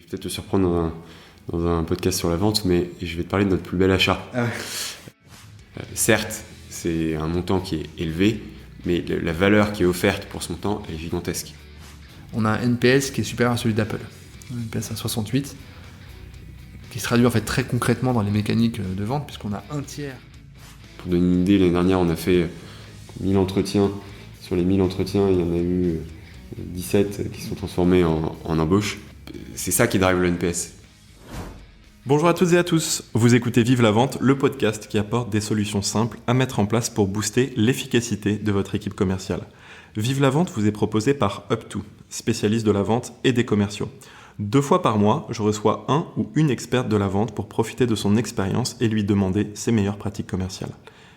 Je vais peut-être te surprendre dans un podcast sur la vente, mais je vais te parler de notre plus bel achat. Ah ouais. Certes, c'est un montant qui est élevé, mais la valeur qui est offerte pour ce montant est gigantesque. On a un NPS qui est supérieur à celui d'Apple. Un NPS à 68, qui se traduit en fait très concrètement dans les mécaniques de vente, puisqu'on a un tiers. Pour donner une idée, l'année dernière, on a fait 1000 entretiens. Sur les 1000 entretiens, il y en a eu 17 qui sont transformés en embauche. C'est ça qui drive le NPS. Bonjour à toutes et à tous, vous écoutez Vive la Vente, le podcast qui apporte des solutions simples à mettre en place pour booster l'efficacité de votre équipe commerciale. Vive la Vente vous est proposé par Up2, spécialiste de la vente et des commerciaux. 2 fois par mois, je reçois un ou une experte de la vente pour profiter de son expérience et lui demander ses meilleures pratiques commerciales.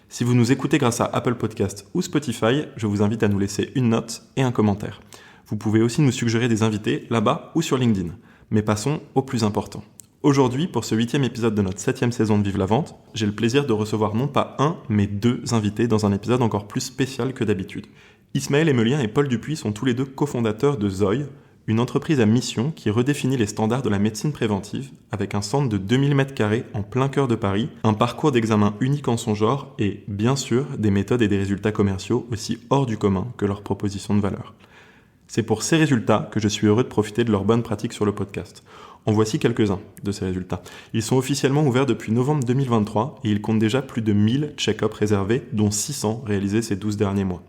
Si vous nous écoutez grâce à Apple Podcast ou Spotify, je vous invite à nous laisser une note et un commentaire. Vous pouvez aussi nous suggérer des invités là-bas ou sur LinkedIn. Mais passons au plus important. Aujourd'hui, pour ce 8e épisode de notre 7e saison de Vive la Vente, j'ai le plaisir de recevoir non pas un, mais 2 invités dans un épisode encore plus spécial que d'habitude. Ismaël Emelien et Paul Dupuis sont tous les 2 cofondateurs de Zoï, une entreprise à mission qui redéfinit les standards de la médecine préventive avec un centre de 2000 m² en plein cœur de Paris, un parcours d'examen unique en son genre et, bien sûr, des méthodes et des résultats commerciaux aussi hors du commun que leurs propositions de valeur. C'est pour ces résultats que je suis heureux de profiter de leurs bonnes pratiques sur le podcast. En voici quelques-uns de ces résultats. Ils sont officiellement ouverts depuis novembre 2023 et ils comptent déjà plus de 1000 check-ups réservés, dont 600 réalisés ces 12 derniers mois.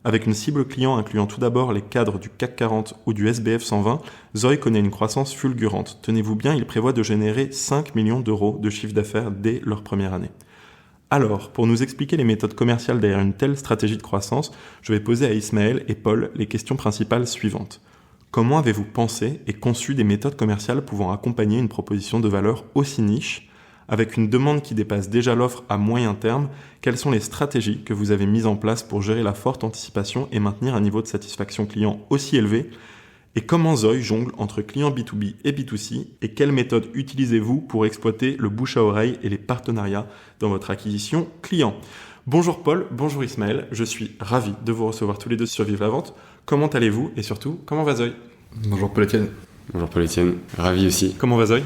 Avec une cible client incluant tout d'abord les cadres du CAC 40 ou du SBF 120, Zoï connaît une croissance fulgurante. Tenez-vous bien, ils prévoient de générer 5 millions d'euros de chiffre d'affaires dès leur première année. Alors, pour nous expliquer les méthodes commerciales derrière une telle stratégie de croissance, je vais poser à Ismaël et Paul les questions principales suivantes. Comment avez-vous pensé et conçu des méthodes commerciales pouvant accompagner une proposition de valeur aussi niche ? Avec une demande qui dépasse déjà l'offre à moyen terme, quelles sont les stratégies que vous avez mises en place pour gérer la forte anticipation et maintenir un niveau de satisfaction client aussi élevé ? Et comment Zoï jongle entre clients B2B et B2C ? Et quelles méthodes utilisez-vous pour exploiter le bouche à oreille et les partenariats dans votre acquisition client ? Bonjour Paul, bonjour Ismaël, je suis ravi de vous recevoir tous les 2 sur Vive la Vente. Comment allez-vous et surtout, comment va Zoï ? Bonjour Paul-Étienne. Bonjour Paul-Étienne, ravi aussi. Comment va Zoï ?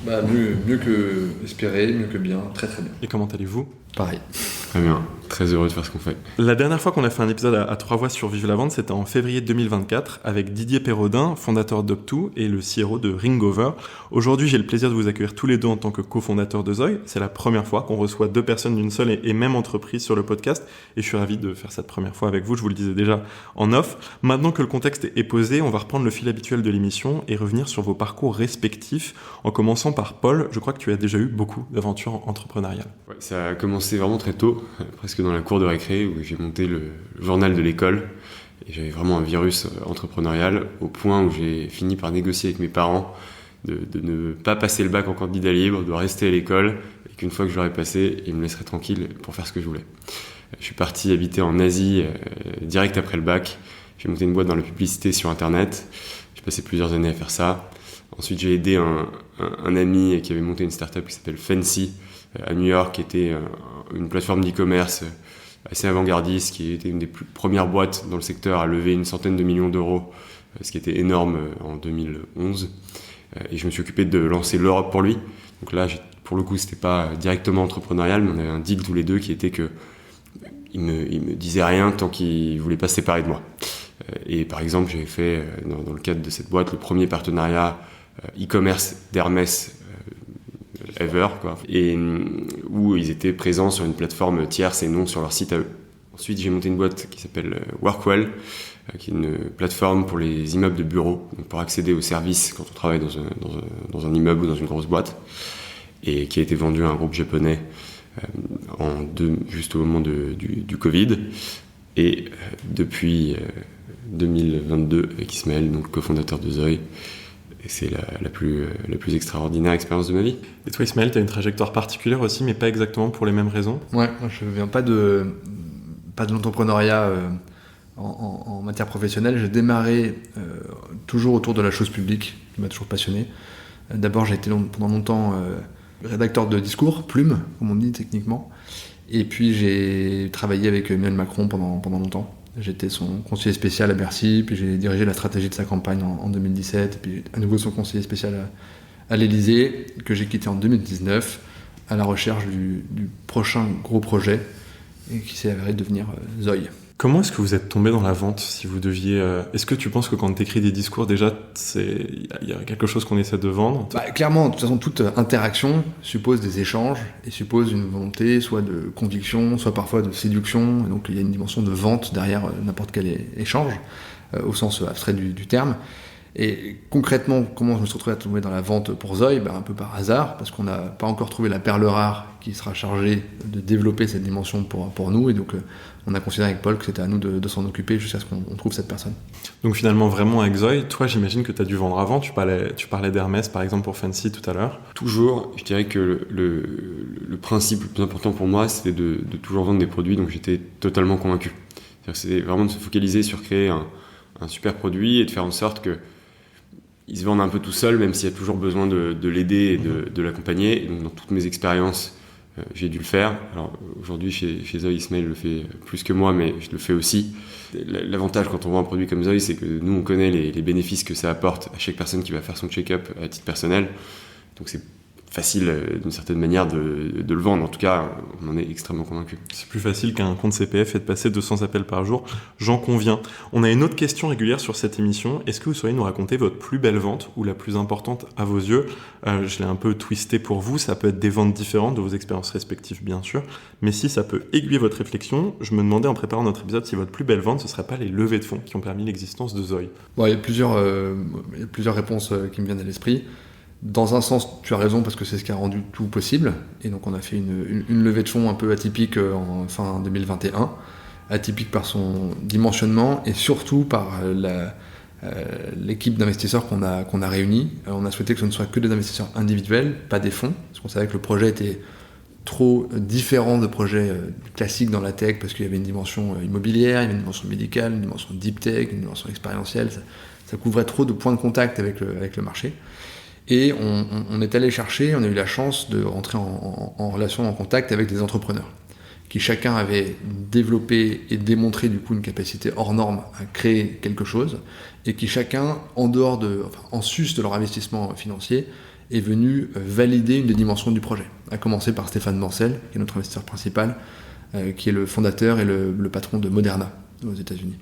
Mieux que espéré, mieux que bien, très très bien. Et comment allez-vous ? Pareil. Très bien, très heureux de faire ce qu'on fait. La dernière fois qu'on a fait un épisode à 3 voix sur Vive la Vente, c'était en février 2024 avec Didier Perrodin, fondateur d'Up2 et le CRO de Ringover. Aujourd'hui, j'ai le plaisir de vous accueillir tous les 2 en tant que cofondateurs de Zoï. C'est la première fois qu'on reçoit 2 personnes d'une seule et même entreprise sur le podcast et je suis ravi de faire cette première fois avec vous, je vous le disais déjà en off. Maintenant que le contexte est posé, on va reprendre le fil habituel de l'émission et revenir sur vos parcours respectifs en commençant par Paul. Je crois que tu as déjà eu beaucoup d'aventures entrepreneuriales. Ouais, ça a commencé vraiment très tôt, presque dans la cour de récré où j'ai monté le journal de l'école et j'avais vraiment un virus entrepreneurial au point où j'ai fini par négocier avec mes parents de ne pas passer le bac en candidat libre, de rester à l'école et qu'une fois que je l'aurais passé, ils me laisseraient tranquille pour faire ce que je voulais. Je suis parti habiter en Asie direct après le bac. J'ai monté une boîte dans la publicité sur internet. J'ai passé plusieurs années à faire ça. Ensuite, j'ai aidé un ami qui avait monté une startup qui s'appelle Fancy à New York, qui était une plateforme d'e-commerce assez avant-gardiste, qui était une des premières boîtes dans le secteur à lever une centaine de millions d'euros, ce qui était énorme en 2011. Et je me suis occupé de lancer l'Europe pour lui. Donc là, pour le coup, c'était pas directement entrepreneurial, mais on avait un deal tous les 2 qui était que il me disait rien tant qu'il voulait pas se séparer de moi. Et par exemple, j'avais fait dans le cadre de cette boîte le premier partenariat e-commerce d'Hermès ever, quoi, et où ils étaient présents sur une plateforme tierce et non sur leur site à eux. Ensuite, j'ai monté une boîte qui s'appelle Workwell, qui est une plateforme pour les immeubles de bureaux, donc pour accéder aux services quand on travaille dans un immeuble ou dans une grosse boîte, et qui a été vendue à un groupe japonais juste au moment du Covid. Et depuis 2022, avec Ismaël, donc cofondateur de Zoï, et c'est la plus extraordinaire expérience de ma vie. Et toi Ismaël, tu as une trajectoire particulière aussi, mais pas exactement pour les mêmes raisons. Ouais, moi je viens pas de l'entrepreneuriat en matière professionnelle. J'ai démarré toujours autour de la chose publique, qui m'a toujours passionné. D'abord, j'ai été pendant longtemps rédacteur de discours, plume, comme on dit techniquement. Et puis j'ai travaillé avec Emmanuel Macron pendant longtemps. J'étais son conseiller spécial à Bercy, puis j'ai dirigé la stratégie de sa campagne en 2017, et puis à nouveau son conseiller spécial à l'Élysée, que j'ai quitté en 2019 à la recherche du prochain gros projet, et qui s'est avéré devenir Zoï. Comment est-ce que vous êtes tombé dans la vente si vous deviez... Est-ce que tu penses que quand tu écris des discours, déjà, il y a quelque chose qu'on essaie de vendre? Clairement, de toute façon, toute interaction suppose des échanges et suppose une volonté soit de conviction, soit parfois de séduction. Et donc il y a une dimension de vente derrière n'importe quel échange, au sens abstrait du terme. Et concrètement, comment je me suis retrouvé à tomber dans la vente pour Zoï? Un peu par hasard, parce qu'on n'a pas encore trouvé la perle rare qui sera chargée de développer cette dimension pour nous. Et donc on a considéré avec Paul que c'était à nous de s'en occuper jusqu'à ce qu'on trouve cette personne. Donc finalement, vraiment avec Zoï, toi j'imagine que tu as dû vendre avant. Tu parlais d'Hermès par exemple pour Fancy tout à l'heure. Toujours, je dirais que le principe le plus important pour moi, c'était de toujours vendre des produits dont j'étais totalement convaincu. C'était vraiment de se focaliser sur créer un super produit et de faire en sorte que ils se vendent un peu tout seuls, même s'il y a toujours besoin de l'aider et de l'accompagner. Et donc, dans toutes mes expériences, j'ai dû le faire. Alors, aujourd'hui, chez Zoï, Ismaël le fait plus que moi, mais je le fais aussi. L'avantage quand on vend un produit comme Zoï, c'est que nous, on connaît les bénéfices que ça apporte à chaque personne qui va faire son check-up à titre personnel. Donc, c'est facile, d'une certaine manière, de le vendre. En tout cas, on en est extrêmement convaincu. C'est plus facile qu'un compte CPF et de passer 200 appels par jour, j'en conviens. On a une autre question régulière sur cette émission. Est-ce que vous sauriez nous raconter votre plus belle vente ou la plus importante à vos yeux? Je l'ai un peu twisté pour vous, ça peut être des ventes différentes de vos expériences respectives, bien sûr. Mais si ça peut aiguiller votre réflexion, je me demandais en préparant notre épisode si votre plus belle vente, ce ne serait pas les levées de fonds qui ont permis l'existence de Zoï. Il y a plusieurs réponses qui me viennent à l'esprit. Dans un sens, tu as raison, parce que c'est ce qui a rendu tout possible. Et donc on a fait une levée de fonds un peu atypique en fin 2021, atypique par son dimensionnement et surtout par l'équipe d'investisseurs qu'on a réunie. On a souhaité que ce ne soit que des investisseurs individuels, pas des fonds, parce qu'on savait que le projet était trop différent de projets classiques dans la tech, parce qu'il y avait une dimension immobilière, il y avait une dimension médicale, une dimension deep tech, une dimension expérientielle. Ça couvrait trop de points de contact avec le marché. Et on est allé chercher, on a eu la chance de rentrer en relation, en contact avec des entrepreneurs qui chacun avait développé et démontré du coup une capacité hors norme à créer quelque chose, et qui chacun, en sus de leur investissement financier, est venu valider une des dimensions du projet. À commencer par Stéphane Bancel, qui est notre investisseur principal, qui est le fondateur et le patron de Moderna aux États-Unis.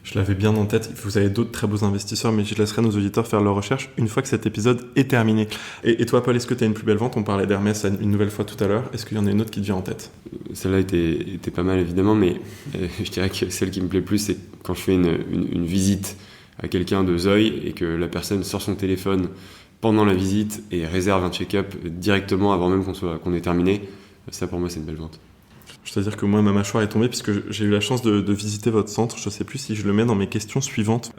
Je l'avais bien en tête. Vous avez d'autres très beaux investisseurs, mais je laisserai nos auditeurs faire leur recherche une fois que cet épisode est terminé. Et toi, Paul, est-ce que tu as une plus belle vente? On parlait d'Hermès une nouvelle fois tout à l'heure. Est-ce qu'il y en a une autre qui te vient en tête? Celle-là était pas mal, évidemment, mais je dirais que celle qui me plaît plus, c'est quand je fais une visite à quelqu'un de Zoï et que la personne sort son téléphone pendant la visite et réserve un check-up directement avant même qu'on ait terminé. Ça, pour moi, c'est une belle vente. Je dois dire que moi, ma mâchoire est tombée puisque j'ai eu la chance de visiter votre centre. Je ne sais plus si je le mets dans mes questions suivantes.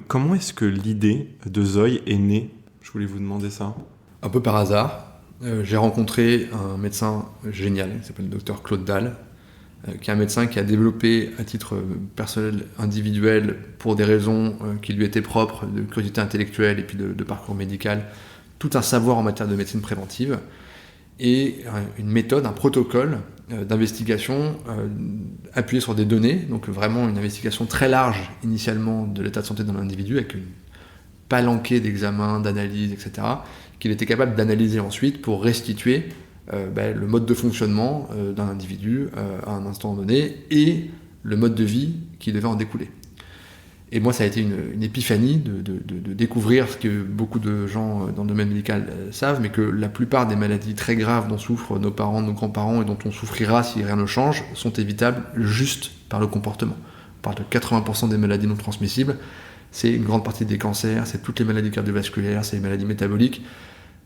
Comment est-ce que l'idée de Zoï est née? Je voulais vous demander ça. Un peu par hasard. J'ai rencontré un médecin génial qui s'appelle le docteur Claude Dalle, qui est un médecin qui a développé à titre personnel, individuel, pour des raisons qui lui étaient propres, de curiosité intellectuelle et puis de parcours médical, tout un savoir en matière de médecine préventive et une méthode, un protocole d'investigation appuyé sur des données, donc vraiment une investigation très large initialement de l'état de santé de l'individu avec une palanquée d'examens, d'analyses, etc., qu'il était capable d'analyser ensuite pour restituer le mode de fonctionnement d'un individu à un instant donné et le mode de vie qui devait en découler. Et moi, ça a été une épiphanie de découvrir ce que beaucoup de gens dans le domaine médical savent, mais que la plupart des maladies très graves dont souffrent nos parents, nos grands-parents et dont on souffrira si rien ne change sont évitables juste par le comportement. On parle de 80% des maladies non transmissibles, c'est une grande partie des cancers, c'est toutes les maladies cardiovasculaires, c'est les maladies métaboliques,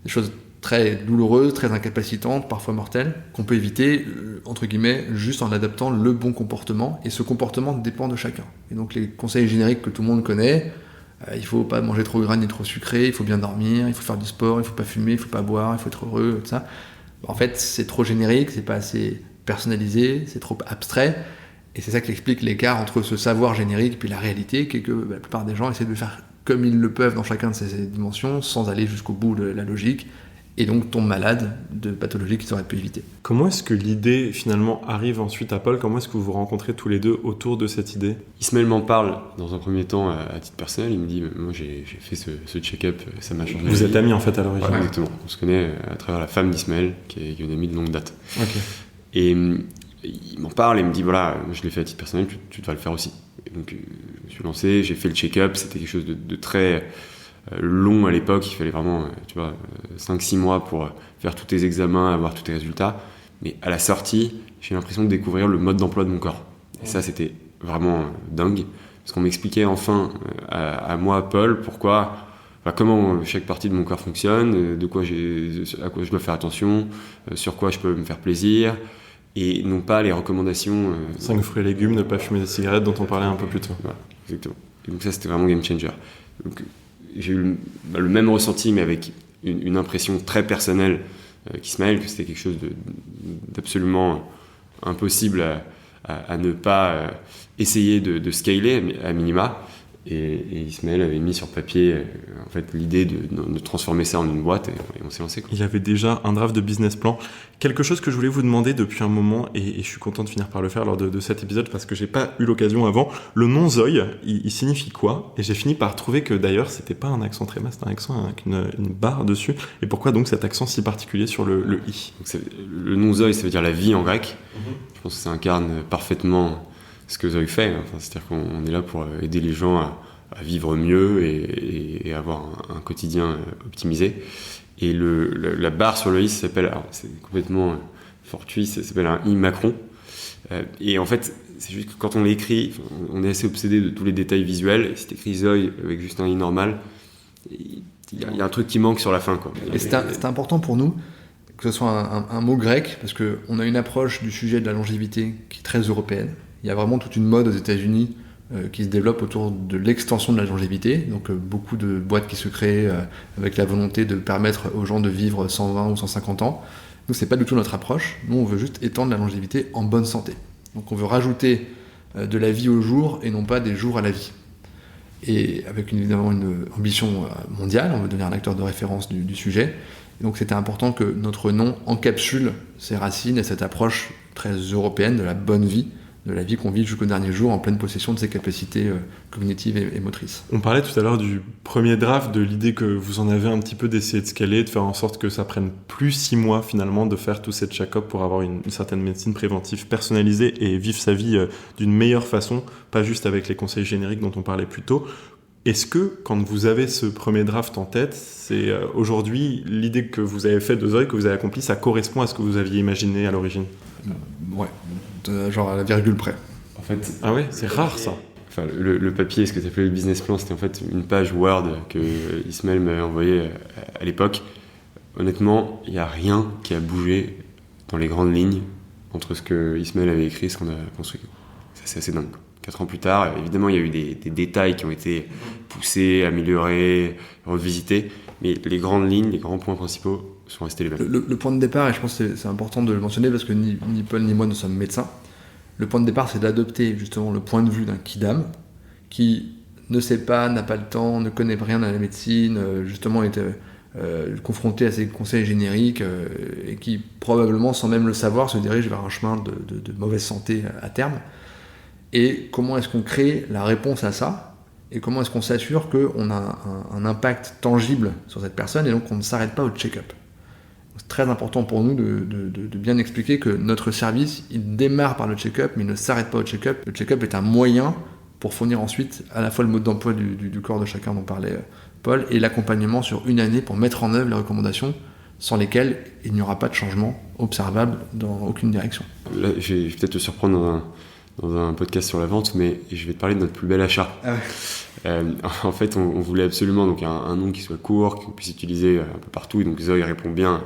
des choses très douloureuses, très incapacitantes, parfois mortelles, qu'on peut éviter, entre guillemets, juste en adaptant le bon comportement, et ce comportement dépend de chacun. Et donc les conseils génériques que tout le monde connaît, il faut pas manger trop gras ni trop sucré, il faut bien dormir, il faut faire du sport, il faut pas fumer, il faut pas boire, il faut être heureux, tout ça. En fait, c'est trop générique, c'est pas assez personnalisé, c'est trop abstrait, et c'est ça qui explique l'écart entre ce savoir générique et puis la réalité, qui est que la plupart des gens essaient de le faire comme ils le peuvent dans chacun de ces dimensions, sans aller jusqu'au bout de la logique, et donc tombent malades de pathologies qu'ils auraient pu éviter. Comment est-ce que l'idée finalement arrive ensuite à Paul? Comment est-ce que vous vous rencontrez tous les deux autour de cette idée? Ismaël m'en parle dans un premier temps à titre personnel. Il me dit moi j'ai fait ce check-up, ça m'a changé. Vous êtes amis en fait à l'origine? Ouais, exactement. On se connaît à travers la femme d'Ismaël, qui est une amie de longue date. Okay. Et il m'en parle et me dit voilà, je l'ai fait à titre personnel, tu devrais le faire aussi. Et donc je me suis lancé, j'ai fait le check-up, c'était quelque chose de très long à l'époque, il fallait vraiment 5-6 mois pour faire tous tes examens, avoir tous tes résultats. Mais à la sortie, j'ai l'impression de découvrir le mode d'emploi de mon corps. Et ça, c'était vraiment dingue. Parce qu'on m'expliquait enfin à moi, à Paul, comment chaque partie de mon corps fonctionne, à quoi je dois faire attention, sur quoi je peux me faire plaisir. Et non pas les recommandations... 5 fruits et légumes, ne pas fumer des cigarettes dont on parlait un peu plus tôt. Voilà, exactement. Et donc ça, c'était vraiment game changer. Donc, j'ai eu le même ressenti, mais avec une impression très personnelle qu'Ismaël, que c'était quelque chose d'absolument impossible à ne pas essayer de scaler à minima. Et Ismaël avait mis sur papier en fait, l'idée de transformer ça en une boîte et on s'est lancé. Il y avait déjà un draft de business plan. Quelque chose que je voulais vous demander depuis un moment, et je suis content de finir par le faire lors de cet épisode parce que j'ai pas eu l'occasion avant. Le nom Zoï, il signifie quoi? Et j'ai fini par trouver que d'ailleurs c'était pas un accent tréma, c'était un accent avec une barre dessus. Et pourquoi donc cet accent si particulier sur le i? Donc le nom Zoï, ça veut dire la vie en grec. Je pense que ça incarne parfaitement ce que Zoï fait. Enfin, c'est-à-dire qu'on est là pour aider les gens à vivre mieux et avoir un quotidien optimisé. Et la barre sur le i, ça s'appelle, alors c'est complètement fortuit, ça s'appelle un i Macron. Et en fait, c'est juste que quand on l'écrit, on est assez obsédé de tous les détails visuels. Et si t'écris Zoï avec juste un i normal, il y a un truc qui manque sur la fin, quoi. Et c'est important pour nous que ce soit un mot grec, parce qu'on a une approche du sujet de la longévité qui est très européenne. Il y a vraiment toute une mode aux États-Unis qui se développe autour de l'extension de la longévité. Donc beaucoup de boîtes qui se créent avec la volonté de permettre aux gens de vivre 120 ou 150 ans. Nous, c'est pas du tout notre approche. Nous, on veut juste étendre la longévité en bonne santé. Donc on veut rajouter de la vie au jour et non pas des jours à la vie. Et avec évidemment une ambition mondiale, on veut devenir un acteur de référence du sujet. Et donc c'était important que notre nom encapsule ces racines et cette approche très européenne de la bonne vie, de la vie qu'on vit jusqu'au dernier jour en pleine possession de ses capacités cognitives et motrices. On parlait tout à l'heure du premier draft, de l'idée que vous en avez un petit peu d'essayer de scaler, de faire en sorte que ça prenne plus 6 mois finalement de faire tous ces check-up pour avoir une certaine médecine préventive personnalisée et vivre sa vie d'une meilleure façon, pas juste avec les conseils génériques dont on parlait plus tôt. Est-ce que, quand vous avez ce premier draft en tête, c'est aujourd'hui l'idée que vous avez faite de Zoï, que vous avez accomplie, ça correspond à ce que vous aviez imaginé à l'origine? Ouais, genre à la virgule près. En fait, ah ouais, c'est rare ça. Enfin, le papier, ce que tu appelais le business plan, c'était en fait une page Word que Ismaël m'avait envoyée à l'époque. Honnêtement, il n'y a rien qui a bougé dans les grandes lignes entre ce que Ismaël avait écrit et ce qu'on a construit. Ça, c'est assez dingue. 4 ans plus tard, évidemment, il y a eu des détails qui ont été poussés, améliorés, revisités, mais les grandes lignes, les grands points principaux sont restés les mêmes. Le point de départ, et je pense que c'est important de le mentionner parce que ni Paul ni moi ne sommes médecins, le point de départ, c'est d'adopter justement le point de vue d'un kidam qui ne sait pas, n'a pas le temps, ne connaît rien à la médecine, justement est confronté à ces conseils génériques et qui probablement, sans même le savoir, se dirige vers un chemin de mauvaise santé à terme. Et comment est-ce qu'on crée la réponse à ça? Et comment est-ce qu'on s'assure qu'on a un impact tangible sur cette personne et donc on ne s'arrête pas au check-up? C'est très important pour nous de bien expliquer que notre service, il démarre par le check-up, mais il ne s'arrête pas au check-up. Le check-up est un moyen pour fournir ensuite à la fois le mode d'emploi du corps de chacun dont parlait Paul et l'accompagnement sur une année pour mettre en œuvre les recommandations sans lesquelles il n'y aura pas de changement observable dans aucune direction. Là, je vais peut-être te surprendre dans un podcast sur la vente, mais je vais te parler de notre plus bel achat. Ah ouais. En fait, on voulait absolument donc un nom qui soit court, qu'on puisse utiliser un peu partout, et donc Zoï répond bien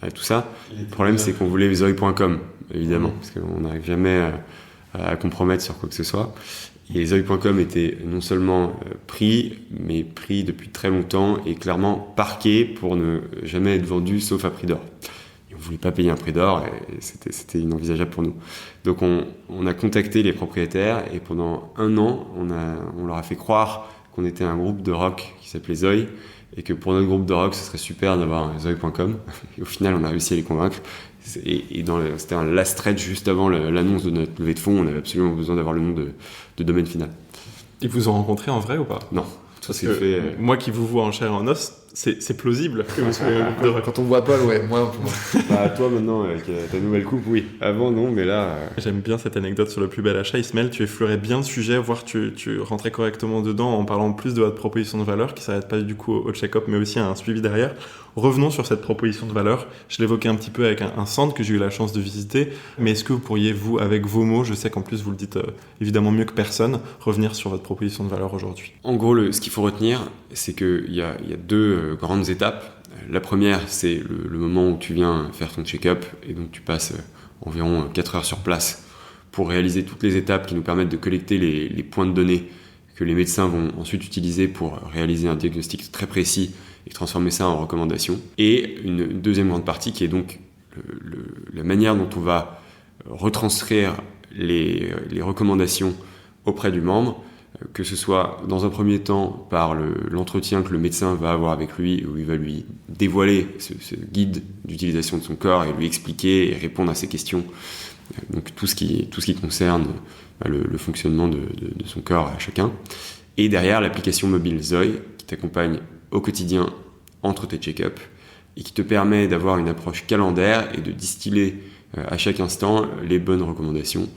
à tout ça. Le problème, c'est qu'on voulait Zoï.com, évidemment, parce qu'on n'arrive jamais à compromettre sur quoi que ce soit. Et Zoï.com était non seulement pris, mais pris depuis très longtemps et clairement parqué pour ne jamais être vendu sauf à prix d'or. On ne voulait pas payer un prix d'or et c'était inenvisageable pour nous. Donc on a contacté les propriétaires et pendant 1 an, on leur a fait croire qu'on était un groupe de rock qui s'appelait Zoï, et que pour notre groupe de rock, ce serait super d'avoir un Zoï.com. Et au final, on a réussi à les convaincre. Et c'était un last stretch juste avant l'annonce de notre levée de fonds. On avait absolument besoin d'avoir le nom de domaine final. Ils vous ont rencontré en vrai ou pas? Non. Parce que moi qui vous vois en chair et en os, c'est plausible que vous soyez un groupe de rock. Quand on voit Paul, ouais, moi. Bah, toi maintenant, avec ta nouvelle coupe, oui. Avant, non, mais là... J'aime bien cette anecdote sur le plus bel achat. Ismaël, tu effleurais bien le sujet, voire tu rentrais correctement dedans en parlant plus de votre proposition de valeur, qui ne s'arrête pas du coup au check-up, mais aussi à un suivi derrière. Revenons sur cette proposition de valeur. Je l'évoquais un petit peu avec un centre que j'ai eu la chance de visiter, mais est-ce que vous pourriez, vous, avec vos mots, je sais qu'en plus vous le dites évidemment mieux que personne, revenir sur votre proposition de valeur aujourd'hui? En gros, ce qu'il faut retenir, c'est qu'il y a deux grandes étapes. La première, c'est le moment où tu viens faire ton check-up, et donc tu passes environ 4 heures sur place pour réaliser toutes les étapes qui nous permettent de collecter les points de données que les médecins vont ensuite utiliser pour réaliser un diagnostic très précis et transformer ça en recommandation. Et une deuxième grande partie qui est donc la manière dont on va retranscrire les recommandations auprès du membre, que ce soit dans un premier temps par l'entretien que le médecin va avoir avec lui, où il va lui dévoiler ce guide d'utilisation de son corps et lui expliquer et répondre à ses questions. Donc tout ce qui concerne le fonctionnement de son corps à chacun. Et derrière, l'application mobile Zoï qui t'accompagne au quotidien entre tes check-ups et qui te permet d'avoir une approche calendaire et de distiller à chaque instant les bonnes recommandations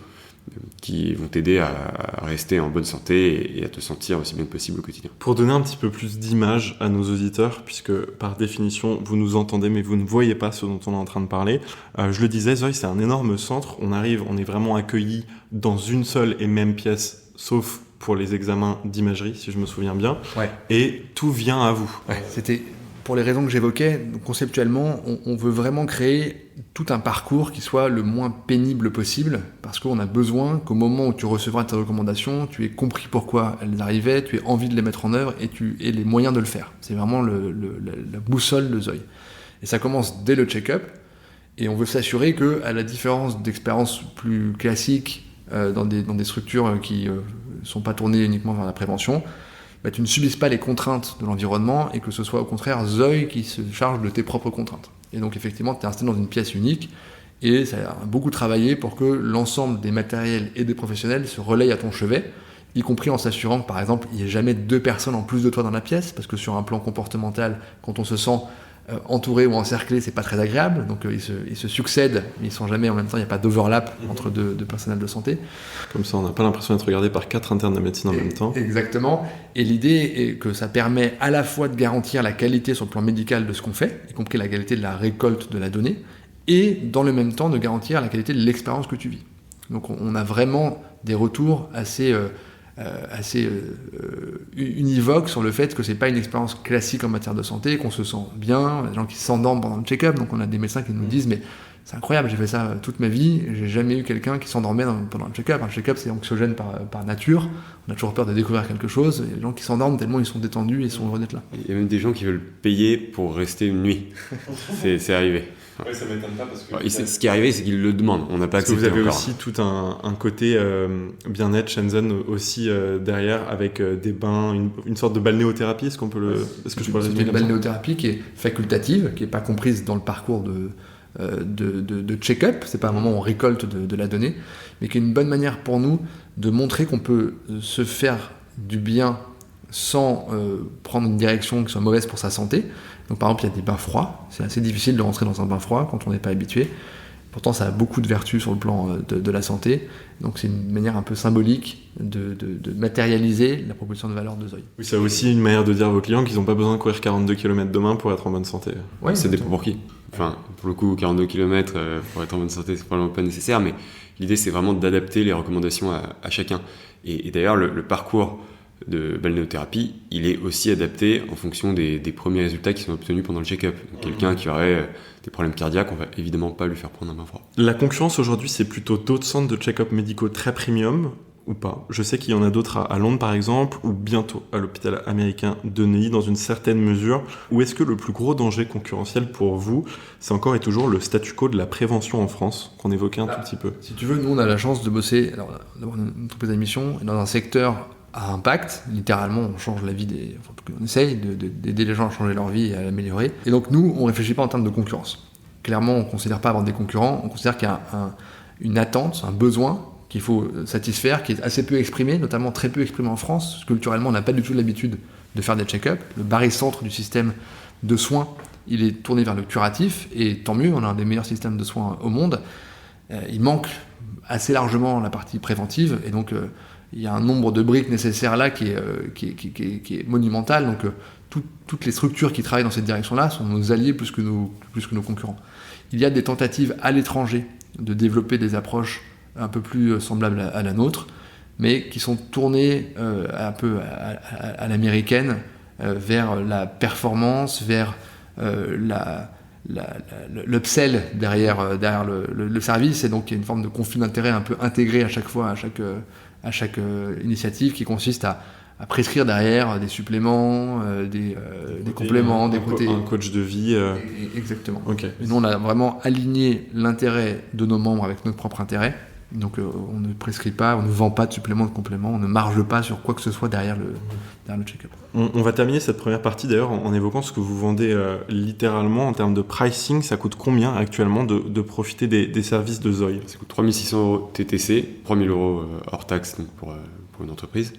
qui vont t'aider à rester en bonne santé et à te sentir aussi bien que possible au quotidien. Pour donner un petit peu plus d'image à nos auditeurs, puisque par définition vous nous entendez mais vous ne voyez pas ce dont on est en train de parler, je le disais, Zoï c'est un énorme centre, on est vraiment accueillis dans une seule et même pièce, sauf pour les examens d'imagerie si je me souviens bien, ouais. Et tout vient à vous. Ouais, c'était pour les raisons que j'évoquais. Conceptuellement, on veut vraiment créer tout un parcours qui soit le moins pénible possible, parce qu'on a besoin qu'au moment où tu recevras tes recommandations, tu aies compris pourquoi elles arrivaient, tu aies envie de les mettre en œuvre et tu aies les moyens de le faire. C'est vraiment la boussole de Zoï. Et ça commence dès le check-up, et on veut s'assurer que, à la différence d'expériences plus classiques dans des structures qui sont pas tournées uniquement vers la prévention, tu ne subisses pas les contraintes de l'environnement et que ce soit au contraire Zoï qui se charge de tes propres contraintes. Et donc effectivement, tu es installé dans une pièce unique et ça a beaucoup travaillé pour que l'ensemble des matériels et des professionnels se relayent à ton chevet, y compris en s'assurant que par exemple, il n'y ait jamais 2 personnes en plus de toi dans la pièce, parce que sur un plan comportemental, quand on se sent entouré ou encerclé, c'est pas très agréable, donc ils se succèdent, mais ils sont jamais en même temps, il n'y a pas d'overlap entre deux personnels de santé. Comme ça, on n'a pas l'impression d'être regardé par 4 internes de médecine en même temps. Exactement, et l'idée est que ça permet à la fois de garantir la qualité sur le plan médical de ce qu'on fait, y compris la qualité de la récolte de la donnée, et dans le même temps de garantir la qualité de l'expérience que tu vis. Donc on a vraiment des retours assez univoque sur le fait que c'est pas une expérience classique en matière de santé, qu'on se sent bien, des gens qui s'endorment pendant le check-up, donc on a des médecins qui nous disent mais c'est incroyable, j'ai fait ça toute ma vie, j'ai jamais eu quelqu'un qui s'endormait pendant le check-up. Un check-up c'est anxiogène par nature, on a toujours peur de découvrir quelque chose, et les gens qui s'endorment tellement ils sont détendus et ils sont heureux d'être là. Il y a même des gens qui veulent payer pour rester une nuit. C'est arrivé. Oui, ça m'étonne pas parce que... Ce qui est arrivé, c'est qu'ils le demandent. On n'a pas accepté encore. Vous avez encore. aussi tout un côté bien-être Shenzhen aussi derrière, avec des bains, une sorte de balnéothérapie. Est-ce que je peux résumer une balnéothérapie qui est facultative, qui n'est pas comprise dans le parcours de check-up. C'est pas un moment où on récolte de la donnée, mais qui est une bonne manière pour nous de montrer qu'on peut se faire du bien sans prendre une direction qui soit mauvaise pour sa santé. Donc par exemple, il y a des bains froids. C'est assez difficile de rentrer dans un bain froid quand on n'est pas habitué. Pourtant, ça a beaucoup de vertus sur le plan de la santé. Donc c'est une manière un peu symbolique de matérialiser la proposition de valeur de Zoï. Oui, c'est aussi une manière de dire à vos clients qu'ils n'ont pas besoin de courir 42 km demain pour être en bonne santé. Ouais, ça dépend pour qui. Enfin, pour le coup, 42 km pour être en bonne santé, c'est probablement pas nécessaire, mais l'idée, c'est vraiment d'adapter les recommandations à chacun. Et d'ailleurs, le parcours de balnéothérapie, il est aussi adapté en fonction des premiers résultats qui sont obtenus pendant le check-up. Donc, quelqu'un qui aurait des problèmes cardiaques, on va évidemment pas lui faire prendre un bain froid. La concurrence aujourd'hui, c'est plutôt d'autres centres de check-up médicaux très premium ou pas? Je sais qu'il y en a d'autres à Londres par exemple, ou bientôt à l'hôpital américain de Neuilly dans une certaine mesure. Ou est-ce que le plus gros danger concurrentiel pour vous, c'est encore et toujours le statu quo de la prévention en France, qu'on évoquait un tout petit peu? Si tu veux, nous on a la chance de bosser, d'avoir une entreprise à mission, dans un secteur à impact. Littéralement, on change la vie on essaye d'aider les gens à changer leur vie et à l'améliorer. Et donc nous, on ne réfléchit pas en termes de concurrence. Clairement, on ne considère pas avoir des concurrents, on considère qu'il y a une attente, un besoin qu'il faut satisfaire, qui est assez peu exprimé, notamment très peu exprimé en France. Culturellement, on n'a pas du tout l'habitude de faire des check-up. Le barycentre du système de soins, il est tourné vers le curatif, et tant mieux, on a un des meilleurs systèmes de soins au monde. Il manque assez largement la partie préventive, et donc il y a un nombre de briques nécessaires là qui est monumental. Donc toutes les structures qui travaillent dans cette direction-là sont nos alliés plus que nos concurrents. Il y a des tentatives à l'étranger de développer des approches un peu plus semblables à la nôtre, mais qui sont tournées un peu à l'américaine, vers la performance, vers l'upsell derrière le service, et donc il y a une forme de conflit d'intérêt un peu intégré à chaque fois, à chaque initiative, qui consiste à prescrire derrière des suppléments, des compléments, des côtés. Un coach de vie. Exactement. Okay. Et nous, on a vraiment aligné l'intérêt de nos membres avec notre propre intérêt. Donc on ne prescrit pas, on ne vend pas de suppléments, de compléments, on ne marge pas sur quoi que ce soit derrière le check-up. On va terminer cette première partie d'ailleurs en évoquant ce que vous vendez littéralement en termes de pricing. Ça coûte combien actuellement de profiter des services de Zoï ? Ça coûte 3 600 € TTC, 3 000 € hors taxe donc pour une entreprise.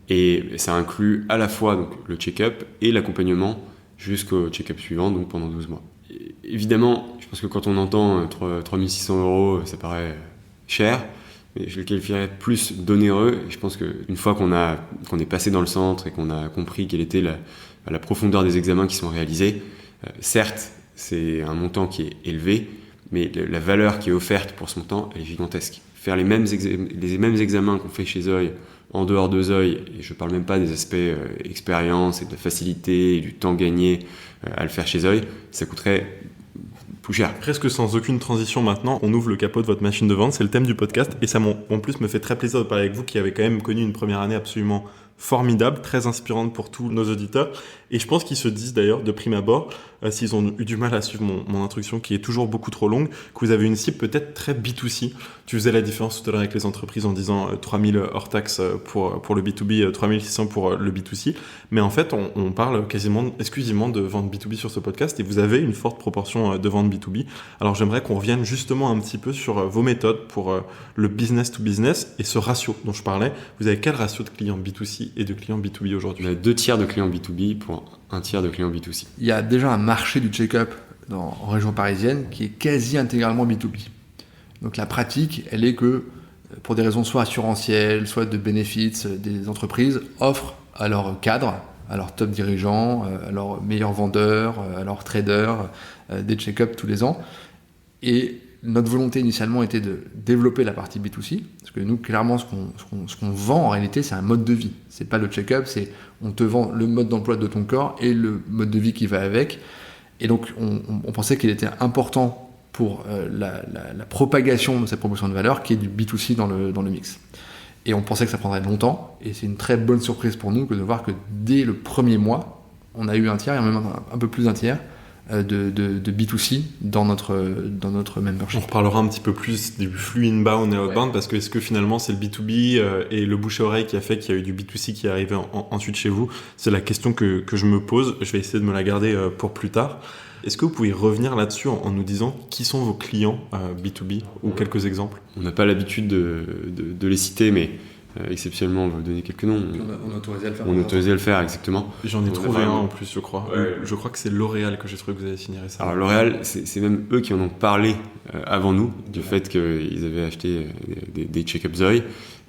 Et ça inclut à la fois donc, le check-up et l'accompagnement jusqu'au check-up suivant, donc pendant 12 mois. Et évidemment, je pense que quand on entend 3 600 €, ça paraît cher, mais je le qualifierais plus d'onéreux. Et je pense qu'une fois qu'on est passé dans le centre et qu'on a compris quelle était la profondeur des examens qui sont réalisés, certes, c'est un montant qui est élevé, mais la valeur qui est offerte pour ce montant, elle est gigantesque. Faire les mêmes examens qu'on fait chez Zoï, en dehors de Zoï, et je ne parle même pas des aspects expérience et de la facilité et du temps gagné à le faire chez Zoï, ça coûterait plus cher. Presque sans aucune transition maintenant, on ouvre le capot de votre machine de vente, c'est le thème du podcast, et ça en plus me fait très plaisir de parler avec vous qui avez quand même connu une première année absolument formidable, très inspirante pour tous nos auditeurs, et je pense qu'ils se disent d'ailleurs de prime abord, s'ils ont eu du mal à suivre mon introduction qui est toujours beaucoup trop longue, que vous avez une cible peut-être très B2C. Tu faisais la différence tout à l'heure avec les entreprises en disant 3000 hors taxe pour le B2B, 3600 pour le B2C, mais en fait on parle quasiment exclusivement de vente B2B sur ce podcast, et vous avez une forte proportion de vente B2B. Alors j'aimerais qu'on revienne justement un petit peu sur vos méthodes pour le business to business et ce ratio dont je parlais. Vous avez quel ratio de clients B2C et de clients B2B aujourd'hui ? On a 2 tiers de clients B2B pour 1 tiers de clients B2C. Il y a déjà un marché du check-up en région parisienne qui est quasi intégralement B2B. Donc la pratique, elle est que, pour des raisons soit assurantielles, soit de bénéfices, des entreprises offrent à leurs cadres, à leurs top dirigeants, à leurs meilleurs vendeurs, à leurs traders, des check-ups tous les ans. Et notre volonté initialement était de développer la partie B2C, parce que nous, clairement, ce qu'on vend en réalité, c'est un mode de vie. C'est pas le check-up, c'est on te vend le mode d'emploi de ton corps et le mode de vie qui va avec. Et donc, on pensait qu'il était important pour la propagation de cette promotion de valeur qui est du B2C dans le mix. Et on pensait que ça prendrait longtemps, et c'est une très bonne surprise pour nous que de voir que dès le premier mois, on a eu un tiers, et même un peu plus d'un tiers, de B2C dans notre membership. On reparlera un petit peu plus du flux inbound et outbound, parce que est-ce que finalement c'est le B2B et le bouche-à-oreille qui a fait qu'il y a eu du B2C qui est arrivé ensuite chez vous ? C'est la question que je me pose, je vais essayer de me la garder pour plus tard. Est-ce que vous pouvez revenir là-dessus en nous disant qui sont vos clients B2B ou quelques exemples ? On n'a pas l'habitude de les citer, mais exceptionnellement, on va vous donner quelques noms. On est autorisé à le faire. On est autorisé à le faire, exactement. J'en ai trouvé un en plus, je crois. Ouais. Je crois que c'est L'Oréal que j'ai trouvé que vous avez signé récemment. Alors L'Oréal, c'est même eux qui en ont parlé avant nous, du fait qu'ils avaient acheté des check-up Zoï.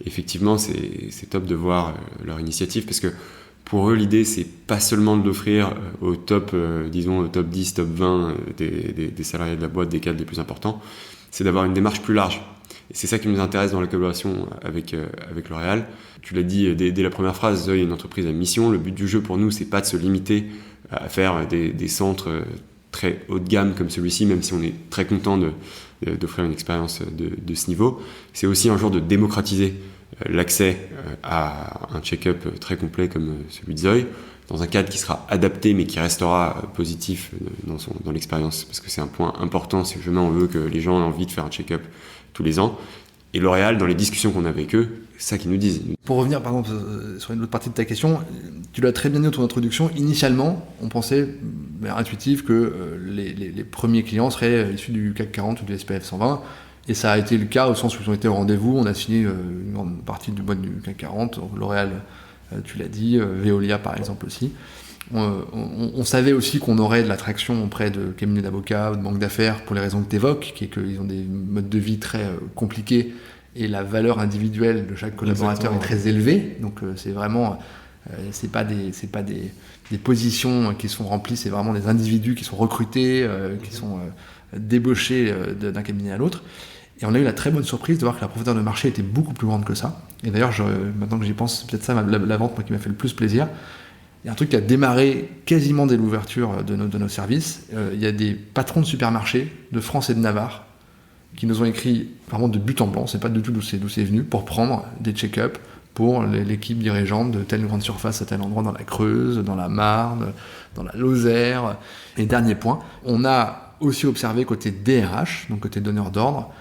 Effectivement, c'est top de voir leur initiative, parce que pour eux, l'idée, c'est pas seulement de l'offrir au top, disons, top 10, top 20 des salariés de la boîte, des cadres les plus importants, c'est d'avoir une démarche plus large. Et c'est ça qui nous intéresse dans la collaboration avec L'Oréal. Tu l'as dit dès la première phrase, Zoï est une entreprise à mission. Le but du jeu pour nous, c'est pas de se limiter à faire des centres très haut de gamme comme celui-ci, même si on est très content d'offrir une expérience de ce niveau. C'est aussi un jour de démocratiser l'accès à un check-up très complet comme celui de Zoï, dans un cadre qui sera adapté mais qui restera positif dans l'expérience, parce que c'est un point important si jamais on veut que les gens aient envie de faire un check-up tous les ans. Et L'Oréal, dans les discussions qu'on a avec eux, c'est ça qu'ils nous disent. Pour revenir, par exemple, sur une autre partie de ta question, tu l'as très bien dit dans ton introduction. Initialement, on pensait, intuitif, que les premiers clients seraient issus du CAC 40 ou du SPF 120. Et ça a été le cas au sens où ils ont été au rendez-vous. On a signé une grande partie du boîte du CAC 40. L'Oréal, tu l'as dit, Veolia par exemple aussi. On savait aussi qu'on aurait de l'attraction auprès de cabinets d'avocats ou de banques d'affaires pour les raisons que tu évoques, qui est qu'ils ont des modes de vie très compliqués et la valeur individuelle de chaque collaborateur est très élevée. Donc c'est vraiment, c'est pas des positions qui sont remplies, c'est vraiment des individus qui sont recrutés, qui sont débauchés d'un cabinet à l'autre. Et on a eu la très bonne surprise de voir que la profondeur de marché était beaucoup plus grande que ça. Et d'ailleurs, maintenant que j'y pense, c'est peut-être ça la vente moi, qui m'a fait le plus plaisir. Il y a un truc qui a démarré quasiment dès l'ouverture de nos services. Il y a des patrons de supermarchés de France et de Navarre qui nous ont écrit vraiment de but en blanc, c'est pas du tout d'où c'est venu, pour prendre des check-up pour l'équipe dirigeante de telle grande surface à tel endroit dans la Creuse, dans la Marne, dans la Lozère. Et dernier point, on a aussi observé côté DRH, donc côté donneur d'ordre,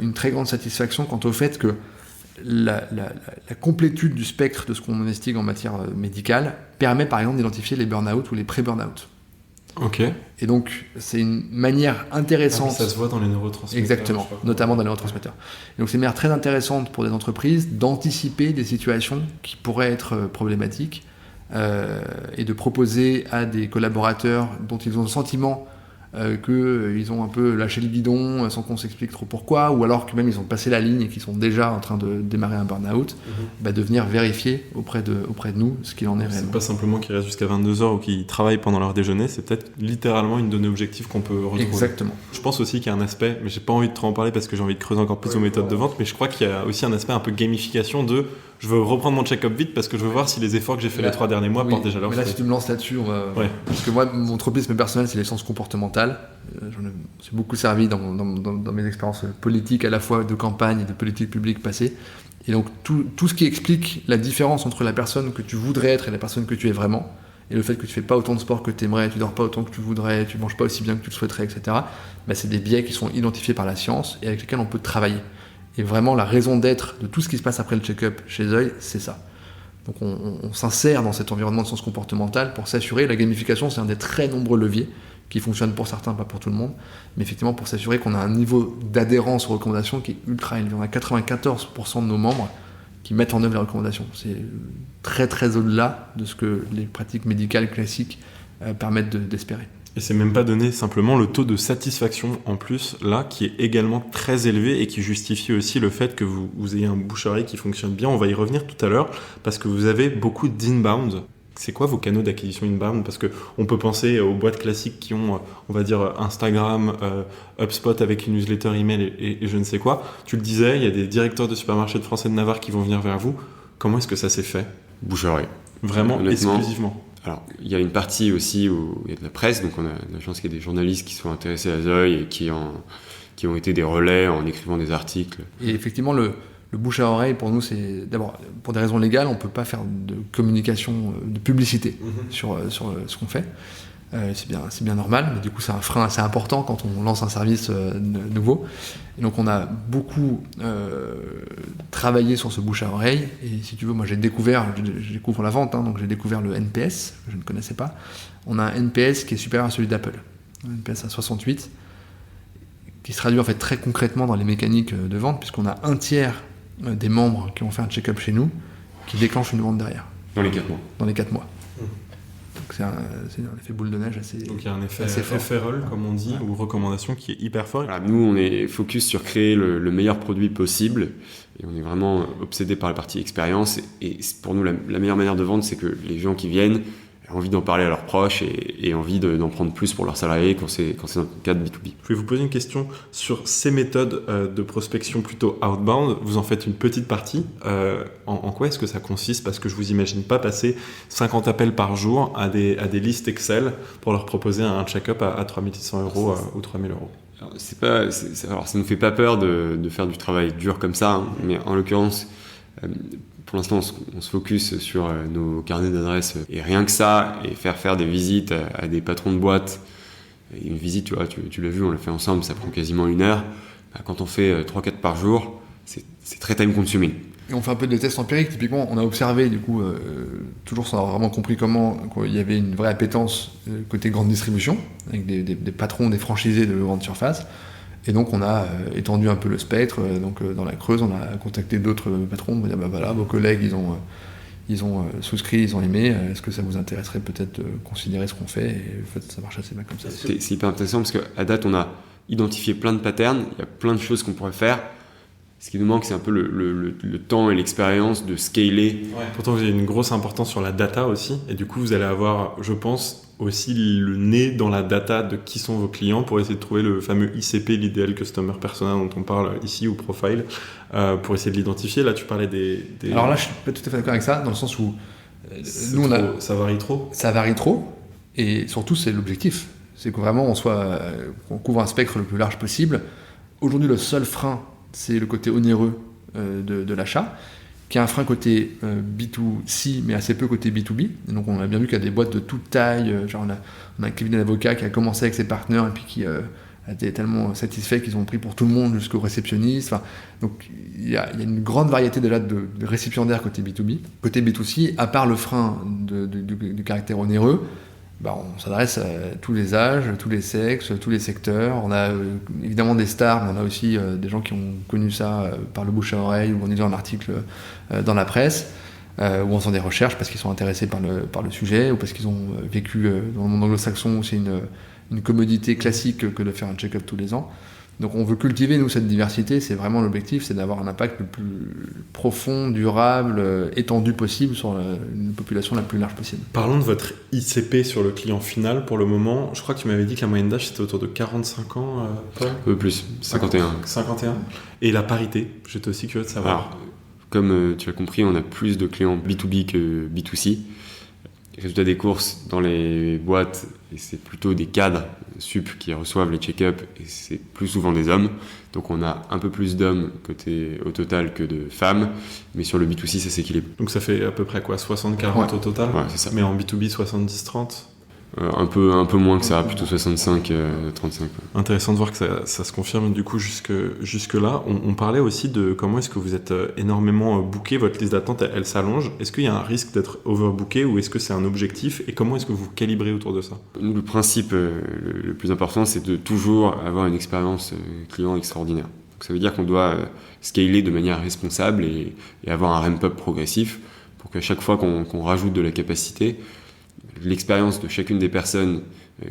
une très grande satisfaction quant au fait que la complétude du spectre de ce qu'on investigue en matière médicale permet par exemple d'identifier les burn-out ou les pré-burn-out. Ok. Et donc c'est une manière intéressante. Ça se voit dans les neurotransmetteurs. Exactement, notamment dans les neurotransmetteurs. Et donc c'est une manière très intéressante pour des entreprises d'anticiper des situations qui pourraient être problématiques et de proposer à des collaborateurs dont ils ont le sentiment qu'ils ont un peu lâché le guidon sans qu'on s'explique trop pourquoi, ou alors que même ils ont passé la ligne et qu'ils sont déjà en train de démarrer un burn-out, de venir vérifier auprès de nous ce qu'il en est réellement. C'est pas simplement qu'ils restent jusqu'à 22h ou qu'ils travaillent pendant leur déjeuner, c'est peut-être littéralement une donnée objective qu'on peut retrouver. Exactement. Je pense aussi qu'il y a un aspect, mais j'ai pas envie de trop en parler parce que j'ai envie de creuser encore plus aux méthodes de vente, mais je crois qu'il y a aussi un aspect un peu gamification de je veux reprendre mon check-up vite parce que je veux voir si les efforts que j'ai fait les 3 derniers mois portent déjà leurs fruits. Mais là, si tu me lances là-dessus, on va... Parce que moi, mon tropisme personnel, c'est les sciences comportementales. J'en ai beaucoup servi dans mes expériences politiques, à la fois de campagne et de politique publique passée. Et donc, tout ce qui explique la différence entre la personne que tu voudrais être et la personne que tu es vraiment, et le fait que tu fais pas autant de sport que tu aimerais, tu dors pas autant que tu voudrais, tu manges pas aussi bien que tu le souhaiterais, etc., c'est des biais qui sont identifiés par la science et avec lesquels on peut travailler. Et vraiment, la raison d'être de tout ce qui se passe après le check-up chez Zoï, c'est ça. Donc on s'insère dans cet environnement de sciences comportementales pour s'assurer, la gamification, c'est un des très nombreux leviers qui fonctionne pour certains, pas pour tout le monde, mais effectivement pour s'assurer qu'on a un niveau d'adhérence aux recommandations qui est ultra élevé. On a 94% de nos membres qui mettent en œuvre les recommandations. C'est très très au-delà de ce que les pratiques médicales classiques permettent d'espérer. Et c'est même pas donné simplement le taux de satisfaction en plus, là, qui est également très élevé et qui justifie aussi le fait que vous ayez un bouche-oreille qui fonctionne bien. On va y revenir tout à l'heure, parce que vous avez beaucoup d'inbound. C'est quoi vos canaux d'acquisition inbound ? Parce qu'on peut penser aux boîtes classiques qui ont, on va dire, Instagram, HubSpot avec une newsletter email et je ne sais quoi. Tu le disais, il y a des directeurs de supermarchés de France et de Navarre qui vont venir vers vous. Comment est-ce que ça s'est fait ? Bouche-oreille. Vraiment, honnêtement, exclusivement. Alors, il y a une partie aussi où il y a de la presse, donc on a la chance qu'il y ait des journalistes qui sont intéressés à Zoï et qui ont été des relais en écrivant des articles. Et effectivement, le bouche à oreille, pour nous, c'est d'abord, pour des raisons légales, on ne peut pas faire de communication, de publicité sur ce qu'on fait. C'est bien normal, mais du coup c'est un frein assez important quand on lance un service nouveau. Et donc on a beaucoup travaillé sur ce bouche à oreille. Et si tu veux, moi je découvre la vente, donc j'ai découvert le NPS, que je ne connaissais pas. On a un NPS qui est supérieur à celui d'Apple, un NPS à 68, qui se traduit en fait très concrètement dans les mécaniques de vente, puisqu'on a un tiers des membres qui ont fait un check-up chez nous qui déclenchent une vente derrière. Dans les 4 mois. Dans les 4 mois. Donc c'est un effet boule de neige assez fort. Donc il y a un effet FRL, comme on dit, ou recommandation qui est hyper fort. Voilà, nous, on est focus sur créer le meilleur produit possible et on est vraiment obsédé par la partie expérience. Et pour nous, la meilleure manière de vendre, c'est que les gens qui viennent aient envie d'en parler à leurs proches et envie d'en prendre plus pour leurs salariés quand c'est dans le cadre B2B. Je vais vous poser une question sur ces méthodes de prospection plutôt outbound. Vous en faites une petite partie. En quoi est-ce que ça consiste ? Parce que je vous imagine pas passer 50 appels par jour à des listes Excel pour leur proposer un check-up à 3 600 € ou 3 000 €. Alors, ça nous fait pas peur de faire du travail dur comme ça, mais en l'occurrence, pour l'instant, on se focus sur nos carnets d'adresses et rien que ça, et faire des visites à des patrons de boîtes. Et une visite, tu l'as vu, on l'a fait ensemble, ça prend quasiment 1 heure. Quand on fait 3-4 par jour, c'est très time consuming. Et on fait un peu de tests empiriques. Typiquement, on a observé, du coup, toujours sans avoir vraiment compris comment, il y avait une vraie appétence côté grande distribution, avec des patrons, des franchisés de grande surface. Et donc, on a étendu un peu le spectre. Donc, dans la Creuse, on a contacté d'autres patrons. On a dit, bah voilà, vos collègues, ils ont souscrit, ils ont aimé. Est-ce que ça vous intéresserait peut-être de considérer ce qu'on fait? Et en fait, ça marche assez bien comme ça. C'est hyper intéressant parce qu'à date, on a identifié plein de patterns. Il y a plein de choses qu'on pourrait faire. Ce qui nous manque, c'est un peu le temps et l'expérience de scaler. Ouais. Pourtant, vous avez une grosse importance sur la data aussi. Et du coup, vous allez avoir, je pense, aussi le nez dans la data de qui sont vos clients pour essayer de trouver le fameux ICP, l'Ideal Customer Persona dont on parle ici, ou Profile, pour essayer de l'identifier. Là, tu parlais des... Alors là, je suis pas tout à fait d'accord avec ça, dans le sens où nous, ça varie trop. Ça varie trop. Et surtout, c'est l'objectif. C'est que vraiment, qu'on couvre un spectre le plus large possible. Aujourd'hui, le seul frein, c'est le côté onéreux de l'achat, qui a un frein côté B2C, mais assez peu côté B2B. Et donc, on a bien vu qu'il y a des boîtes de toute taille. Genre, on a un cabinet d'avocats qui a commencé avec ses partenaires et puis qui a été tellement satisfait qu'ils ont pris pour tout le monde jusqu'au réceptionniste. Enfin, donc, il y a une grande variété déjà de récipiendaires côté B2B. Côté B2C, à part le frein du caractère onéreux, on s'adresse à tous les âges, tous les sexes, tous les secteurs. On a évidemment des stars, mais on a aussi des gens qui ont connu ça par le bouche à oreille, ou en lisant un article dans la presse, ou en faisant des recherches parce qu'ils sont intéressés par le sujet, ou parce qu'ils ont vécu dans le monde anglo-saxon où c'est une commodité classique que de faire un check-up tous les ans. Donc on veut cultiver, nous, cette diversité. C'est vraiment l'objectif, c'est d'avoir un impact le plus profond, durable, étendu possible sur une population la plus large possible. Parlons de votre ICP sur le client final. Pour le moment, je crois que tu m'avais dit que la moyenne d'âge, c'était autour de 45 ans, Paul ? Un peu plus, 51. 51. Et la parité, j'étais aussi curieux de savoir. Alors, comme tu l'as compris, on a plus de clients B2B que B2C. Résultat des courses dans les boîtes, et c'est plutôt des cadres sup qui reçoivent les check-up, et c'est plus souvent des hommes. Donc on a un peu plus d'hommes au total que de femmes, mais sur le B2C, ça s'équilibre. Donc ça fait à peu près quoi, 60-40 ouais. Au total ? Ouais, c'est ça. Mais en B2B, 70-30 ? Un peu moins que ça, plutôt 65-35. Intéressant de voir que ça se confirme du coup jusque là. On parlait aussi de comment est-ce que vous êtes énormément booké, votre liste d'attente elle s'allonge. Est-ce qu'il y a un risque d'être overbooké ou est-ce que c'est un objectif et comment est-ce que vous vous calibrez autour de ça ? Nous, le principe le plus important, c'est de toujours avoir une expérience client extraordinaire. Donc ça veut dire qu'on doit scaler de manière responsable et avoir un ramp-up progressif pour qu'à chaque fois qu'on rajoute de la capacité, l'expérience de chacune des personnes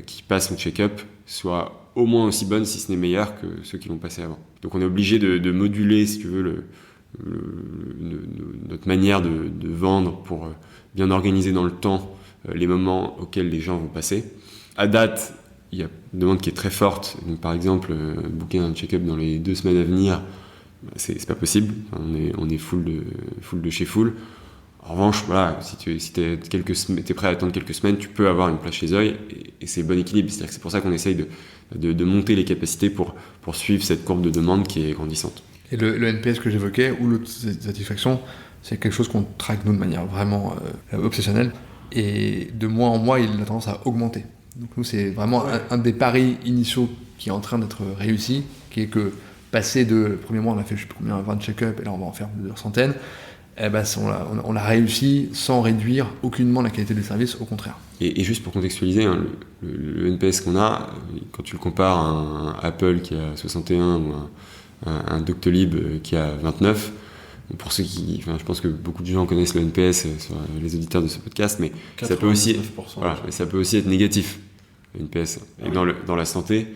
qui passent son check-up soit au moins aussi bonne, si ce n'est meilleure que ceux qui l'ont passé avant. Donc on est obligé de moduler, si tu veux, notre manière de vendre pour bien organiser dans le temps les moments auxquels les gens vont passer. À date, il y a une demande qui est très forte. Donc, par exemple, booker un check-up dans les 2 semaines à venir, c'est pas possible. On est full de chez full. En revanche, voilà, si t'es prêt à attendre quelques semaines, tu peux avoir une place chez eux et c'est bon équilibre. C'est-à-dire que c'est pour ça qu'on essaye de monter les capacités pour suivre cette courbe de demande qui est grandissante. Et le NPS que j'évoquais, ou l'autosatisfaction, c'est quelque chose qu'on traque nous de manière vraiment obsessionnelle. Et de mois en mois, il a tendance à augmenter. Donc nous, c'est vraiment un des paris initiaux qui est en train d'être réussi, qui est que passer le premier mois, on a fait je sais plus combien, 20 check-up, et là on va en faire plusieurs centaines. On l'a réussi sans réduire aucunement la qualité du service, au contraire. Et juste pour contextualiser, hein, le NPS qu'on a, quand tu le compares à un Apple qui a 61 ou un Doctolib qui a 29, pour ceux je pense que beaucoup de gens connaissent le NPS sur les auditeurs de ce podcast, mais ça peut aussi être négatif, le NPS. Et dans la santé,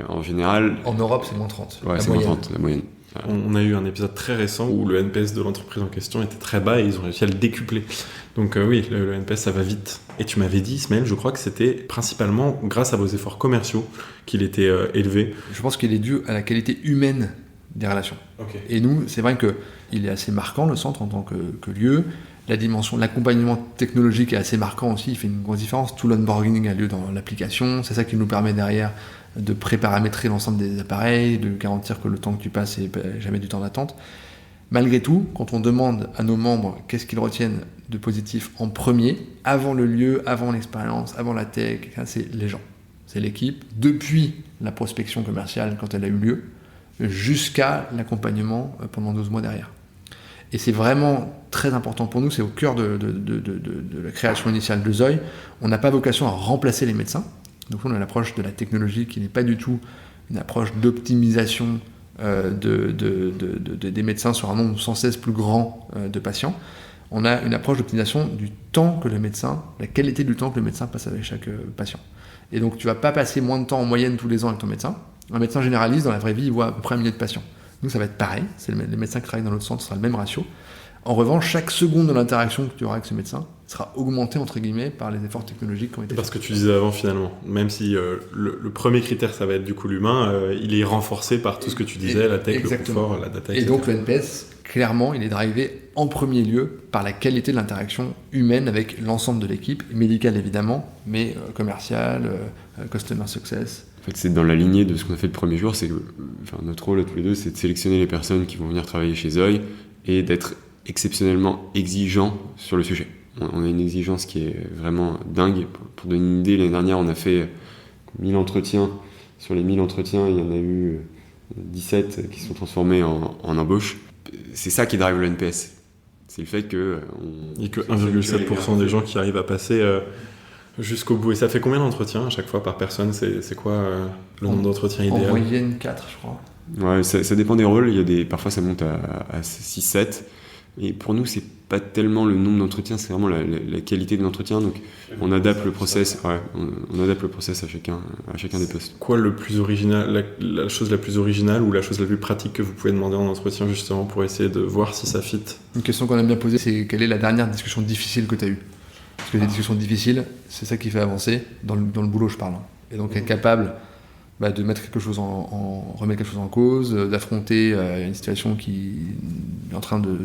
en général... En Europe, c'est moins 30. Ouais, c'est moins 30, la moyenne. On a eu un épisode très récent où le NPS de l'entreprise en question était très bas et ils ont réussi à le décupler. Donc oui, le NPS, ça va vite. Et tu m'avais dit, Ismaël, je crois que c'était principalement grâce à vos efforts commerciaux qu'il était élevé. Je pense qu'il est dû à la qualité humaine des relations. Okay. Et nous, c'est vrai qu'il est assez marquant, le centre, en tant que lieu. La dimension de l'accompagnement technologique est assez marquant aussi, il fait une grosse différence. Tout l'onboarding a lieu dans l'application, c'est ça qui nous permet derrière de préparamétrer l'ensemble des appareils, de garantir que le temps que tu passes n'est jamais du temps d'attente. Malgré tout, quand on demande à nos membres qu'est-ce qu'ils retiennent de positif en premier, avant le lieu, avant l'expérience, avant la tech, c'est les gens, c'est l'équipe. Depuis la prospection commerciale, quand elle a eu lieu, jusqu'à l'accompagnement pendant 12 mois derrière. Et c'est vraiment très important pour nous, c'est au cœur de la création initiale de Zoï. On n'a pas vocation à remplacer les médecins. Donc on a l'approche de la technologie qui n'est pas du tout une approche d'optimisation des médecins sur un nombre sans cesse plus grand de patients. On a une approche d'optimisation du temps que le médecin, la qualité du temps que le médecin passe avec chaque patient. Et donc tu ne vas pas passer moins de temps en moyenne tous les ans avec ton médecin. Un médecin généraliste, dans la vraie vie, il voit à peu près 1 millier de patients. Nous, ça va être pareil. Les médecins qui travaillent dans l'autre centre, ce sera le même ratio. En revanche, chaque seconde de l'interaction que tu auras avec ce médecin sera augmentée, entre guillemets, par les efforts technologiques qui ont été faits. Parce que tu disais avant, finalement, même si le premier critère, ça va être du coup l'humain, il est renforcé par tout ce que tu disais, la tech, exactement. le confort, la data, etc. Et donc le NPS, clairement, il est drivé en premier lieu par la qualité de l'interaction humaine avec l'ensemble de l'équipe, médicale évidemment, mais commerciale, customer success. En fait, c'est dans la lignée de ce qu'on a fait le premier jour. C'est que, notre rôle à tous les deux, c'est de sélectionner les personnes qui vont venir travailler chez Zoï et d'être exceptionnellement exigeant sur le sujet. On a une exigence qui est vraiment dingue. Pour donner une idée, l'année dernière, on a fait 1000 entretiens. Sur les 1000 entretiens, il y en a eu 17 qui se sont transformés en embauche. C'est ça qui drive le NPS. C'est le fait que... Il n'y a que 1,7% des gens qui arrivent à passer jusqu'au bout. Et ça fait combien d'entretiens à chaque fois par personne ? C'est quoi le nombre d'entretiens idéal ? En moyenne 4, je crois. Ouais, ça dépend des rôles. Parfois, ça monte à 6-7. Et pour nous, c'est pas tellement le nombre d'entretiens, c'est vraiment la qualité de l'entretien. Donc, on adapte le process. Ouais, on adapte le process à chacun des postes. Quoi le plus original, la chose la plus originale ou la chose la plus pratique que vous pouvez demander en entretien justement pour essayer de voir si ça fit ? Une question qu'on aime bien poser, c'est quelle est la dernière discussion difficile que tu as eue ? Parce que les discussions difficiles, c'est ça qui fait avancer dans le boulot, je parle. Et donc être capable de mettre quelque chose remettre quelque chose en cause, d'affronter une situation qui est en train de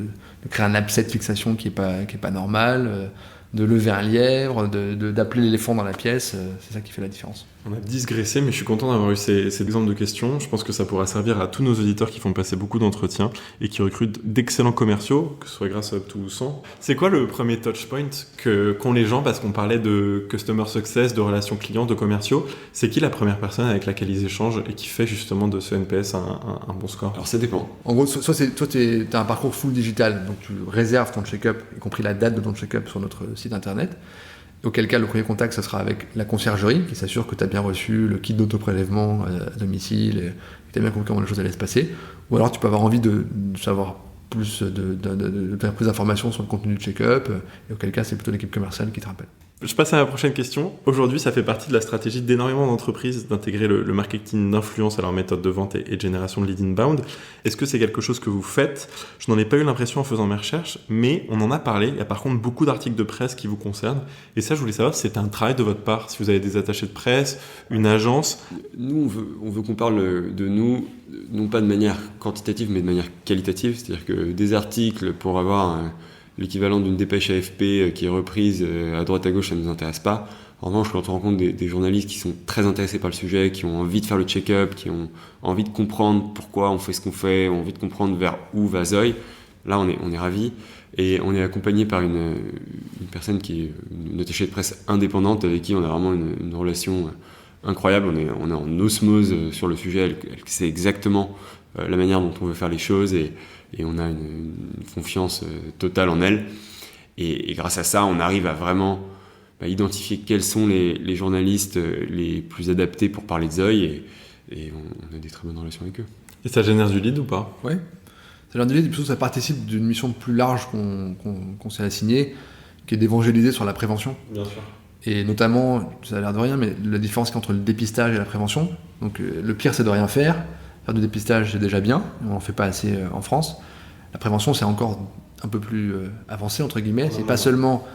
créer un abcès de fixation qui est pas normal, de lever un lièvre, d'appeler l'éléphant dans la pièce, c'est ça qui fait la différence. On a digressé, mais je suis content d'avoir eu ces exemples de questions. Je pense que ça pourra servir à tous nos auditeurs qui font passer beaucoup d'entretiens et qui recrutent d'excellents commerciaux, que ce soit grâce à Up2 ou sans. C'est quoi le premier touchpoint qu'ont les gens, parce qu'on parlait de customer success, de relations clients, de commerciaux. C'est qui la première personne avec laquelle ils échangent et qui fait justement de ce NPS un bon score ? Alors ça dépend. En gros, toi tu as un parcours full digital, donc tu réserves ton check-up, y compris la date de ton check-up sur notre site internet. Auquel cas, le premier contact, ça sera avec la conciergerie qui s'assure que tu as bien reçu le kit d'autoprélèvement à domicile et que tu as bien compris comment les choses allaient se passer. Ou alors, tu peux avoir envie de savoir plus, de faire plus d'informations sur le contenu du check-up, et auquel cas, c'est plutôt l'équipe commerciale qui te rappelle. Je passe à la prochaine question. Aujourd'hui, ça fait partie de la stratégie d'énormément d'entreprises d'intégrer le marketing d'influence à leur méthode de vente et de génération de lead inbound. Est-ce que c'est quelque chose que vous faites ? Je n'en ai pas eu l'impression en faisant mes recherches, mais on en a parlé. Il y a par contre beaucoup d'articles de presse qui vous concernent. Et ça, je voulais savoir si c'était un travail de votre part, si vous avez des attachés de presse, une agence. Nous, on veut qu'on parle de nous, non pas de manière quantitative, mais de manière qualitative. C'est-à-dire que des articles pour avoir l'équivalent d'une dépêche AFP qui est reprise à droite à gauche, ça ne nous intéresse pas. En revanche, quand on rencontre des journalistes qui sont très intéressés par le sujet, qui ont envie de faire le check-up, qui ont envie de comprendre pourquoi on fait ce qu'on fait, ont envie de comprendre vers où va Zoï, là on est ravis. Et on est accompagné par une personne qui est une attachée de presse indépendante avec qui on a vraiment une relation incroyable. On est en osmose sur le sujet, elle sait exactement la manière dont on veut faire les choses et on a une confiance totale en elle. Et grâce à ça, on arrive à vraiment identifier quels sont les journalistes les plus adaptés pour parler de Zoï et on a des très bonnes relations avec eux. Et ça génère du lead ou pas ? Oui. Ça génère du lead, plutôt ça participe d'une mission plus large qu'on s'est assignée, qui est d'évangéliser sur la prévention. Bien sûr. Et notamment, ça a l'air de rien, mais la différence entre le dépistage et la prévention. Donc le pire, c'est de rien faire. Faire du dépistage, c'est déjà bien, on n'en fait pas assez en France. La prévention, c'est encore un peu plus avancé, entre guillemets. C'est pas seulement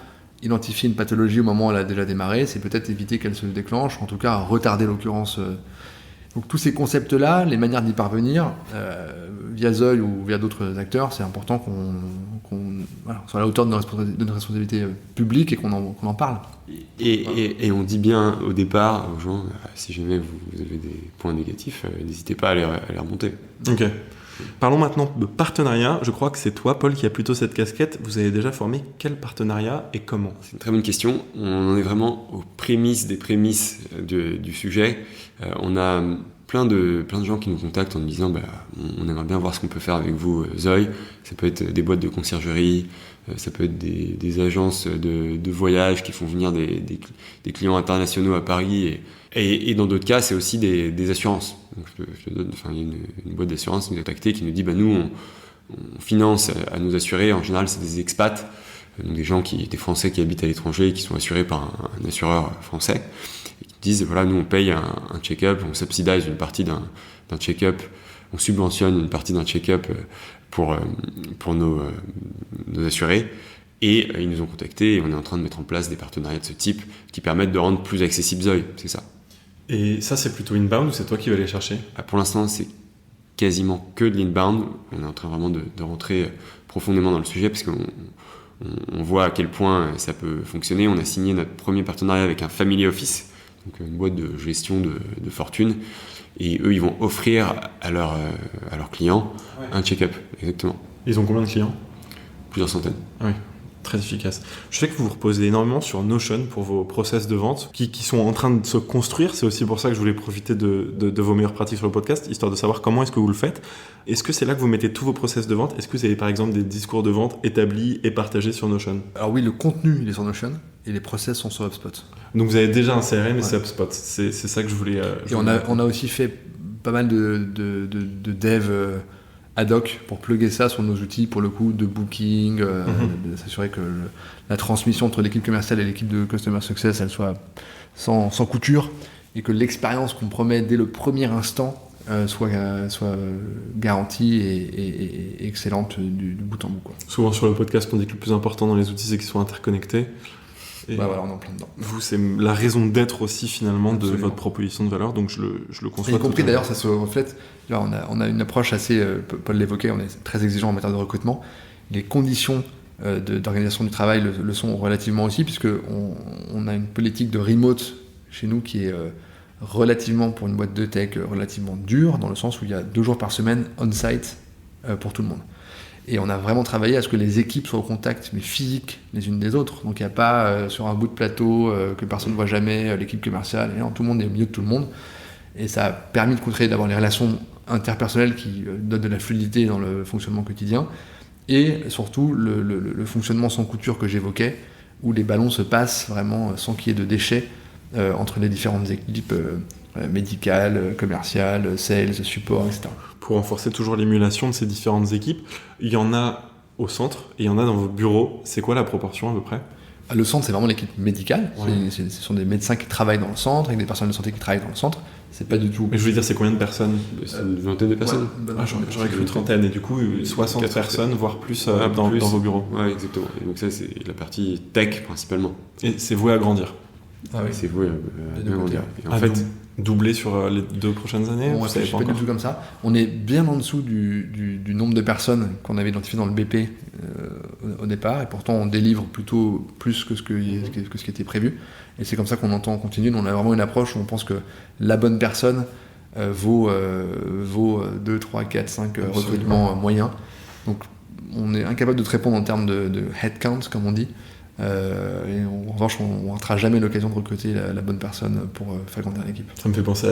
identifier une pathologie au moment où elle a déjà démarré, c'est peut-être éviter qu'elle se déclenche, en tout cas retarder l'occurrence. Donc tous ces concepts-là, les manières d'y parvenir, via Zoï ou via d'autres acteurs, c'est important qu'on soit à la hauteur de notre responsabilité publique et qu'on en parle. Et on dit bien au départ aux gens, si jamais vous avez des points négatifs, n'hésitez pas à les remonter. Ok. Parlons maintenant de partenariat. Je crois que c'est toi, Paul, qui a plutôt cette casquette. Vous avez déjà formé quel partenariat et comment ? C'est une très bonne question. On en est vraiment aux prémices des prémices du sujet. On a plein de gens qui nous contactent en nous disant on aimerait bien voir ce qu'on peut faire avec vous, Zoï. Ça peut être des boîtes de conciergerie, ça peut être des agences de voyage qui font venir des clients internationaux à Paris. Et dans d'autres cas, c'est aussi des assurances. Donc je te donne, il y a une boîte d'assurance qui nous a contacté, qui nous dit nous, on finance à nous assurer. En général, c'est des expats, donc des Français qui habitent à l'étranger et qui sont assurés par un assureur français. Et qui disent nous, on paye un check-up, on subsidise une partie d'un check-up, on subventionne une partie d'un check-up pour nos assurés. Et ils nous ont contactés et on est en train de mettre en place des partenariats de ce type qui permettent de rendre plus accessible Zoï, c'est ça. Et ça, c'est plutôt inbound ou c'est toi qui vas aller chercher ? Pour l'instant, c'est quasiment que de l'inbound. On est en train vraiment de rentrer profondément dans le sujet parce qu'on voit à quel point ça peut fonctionner. On a signé notre premier partenariat avec un family office, donc une boîte de gestion de fortune. Et eux, ils vont offrir à leurs clients un check-up, exactement. Ils ont combien de clients ? Plusieurs centaines. Oui. Très efficace. Je sais que vous vous reposez énormément sur Notion pour vos process de vente qui sont en train de se construire. C'est aussi pour ça que je voulais profiter de vos meilleures pratiques sur le podcast, histoire de savoir comment est-ce que vous le faites. Est-ce que c'est là que vous mettez tous vos process de vente ? Est-ce que vous avez par exemple des discours de vente établis et partagés sur Notion ? Alors oui, le contenu il est sur Notion et les process sont sur HubSpot. Donc vous avez déjà un CRM et c'est HubSpot. C'est ça que je voulais... Et on a aussi fait pas mal de dev... ad hoc pour plugger ça sur nos outils pour le coup de booking, de s'assurer que la transmission entre l'équipe commerciale et l'équipe de Customer Success elle soit sans couture et que l'expérience qu'on promet dès le premier instant soit garantie et excellente du bout en bout, quoi. Souvent sur le podcast on dit que le plus important dans les outils c'est qu'ils soient interconnectés. Et voilà, on est en plein dedans. Vous, c'est la raison d'être aussi finalement Absolument. de votre proposition de valeur, donc je le conçois. Y compris d'ailleurs, ça se reflète. Là, on a une approche assez, Paul l'évoquait, on est très exigeant en matière de recrutement. Les conditions d'organisation du travail le sont relativement aussi, puisque on a une politique de remote chez nous qui est relativement, pour une boîte de tech, relativement dure, dans le sens où il y a 2 jours par semaine on-site pour tout le monde. Et on a vraiment travaillé à ce que les équipes soient au contact, mais physique, les unes des autres. Donc il n'y a pas sur un bout de plateau que personne ne voit jamais, l'équipe commerciale, et non, tout le monde est au milieu de tout le monde. Et ça a permis d'avoir les relations interpersonnelles qui donnent de la fluidité dans le fonctionnement quotidien. Et surtout le fonctionnement sans couture que j'évoquais, où les ballons se passent vraiment sans qu'il y ait de déchets entre les différentes équipes médicales, commerciales, sales, support, etc. Pour renforcer toujours l'émulation de ces différentes équipes, il y en a au centre et il y en a dans vos bureaux. C'est quoi la proportion à peu près ? Le centre, c'est vraiment l'équipe médicale. Ouais. Ce sont des médecins qui travaillent dans le centre, avec des personnels de santé qui travaillent dans le centre. C'est pas du tout... Mais je voulais dire, c'est combien de personnes ? C'est une vingtaine de personnes. Ouais, j'aurais cru une trentaine, et du coup 60 personnes, voire plus, dans vos bureaux. Ouais, exactement. Et donc ça, c'est la partie tech principalement. Et c'est voué à grandir. Ah oui. C'est voué à bien grandir. Et en fait, doubler sur les 2 prochaines années, On vous savez réfléchit pas du tout comme ça. On est bien en dessous du nombre de personnes qu'on avait identifié dans le BP au départ, et pourtant on délivre plutôt plus que ce qui était prévu. Et c'est comme ça qu'on entend continuer. On a vraiment une approche où on pense que la bonne personne vaut 2, 3, 4, 5 recrutements moyens. Donc on est incapable de te répondre en termes de headcount, comme on dit. Et en revanche, on ne ratera jamais l'occasion de recruter la bonne personne pour faire grandir l'équipe. Ça me fait penser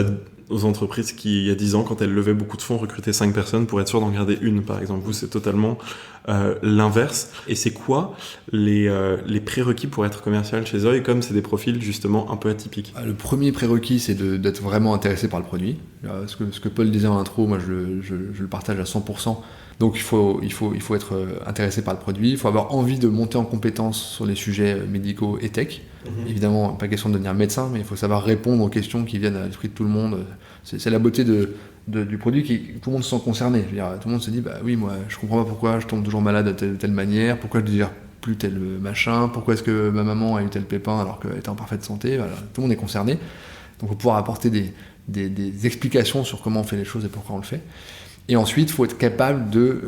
aux entreprises qui, il y a 10 ans, quand elles levaient beaucoup de fonds, recrutaient 5 personnes pour être sûr d'en garder une, par exemple. Vous, c'est totalement l'inverse. Et c'est quoi les prérequis pour être commercial chez Zoï, comme c'est des profils justement un peu atypiques ? Le premier prérequis, c'est d'être vraiment intéressé par le produit. Ce que Paul disait en intro, moi je le partage à 100%. Donc il faut être intéressé par le produit, il faut avoir envie de monter en compétence sur les sujets médicaux et tech. Évidemment, pas question de devenir médecin, mais il faut savoir répondre aux questions qui viennent à l'esprit de tout le monde. C'est la beauté du produit tout le monde se sent concerné. Je veux dire, tout le monde se dit, bah oui, moi je comprends pas pourquoi je tombe toujours malade de telle manière, pourquoi je ne gère plus tel machin, pourquoi est-ce que ma maman a eu tel pépin alors qu'elle était en parfaite santé. Voilà, tout le monde est concerné. Donc il faut pouvoir apporter des explications sur comment on fait les choses et pourquoi on le fait. Et ensuite, il faut être capable de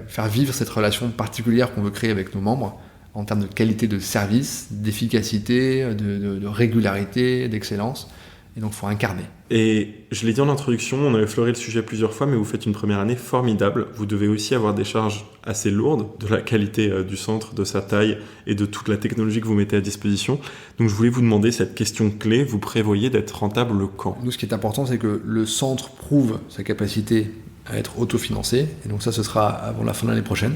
faire vivre cette relation particulière qu'on veut créer avec nos membres en termes de qualité de service, d'efficacité, de régularité, d'excellence. Et donc, il faut incarner. Et je l'ai dit en introduction, on a effleuré le sujet plusieurs fois, mais vous faites une première année formidable. Vous devez aussi avoir des charges assez lourdes de la qualité du centre, de sa taille et de toute la technologie que vous mettez à disposition. Donc je voulais vous demander cette question clé, vous prévoyez d'être rentable quand ? Nous, ce qui est important, c'est que le centre prouve sa capacité à être autofinancé. Et donc ça, ce sera avant la fin de l'année prochaine.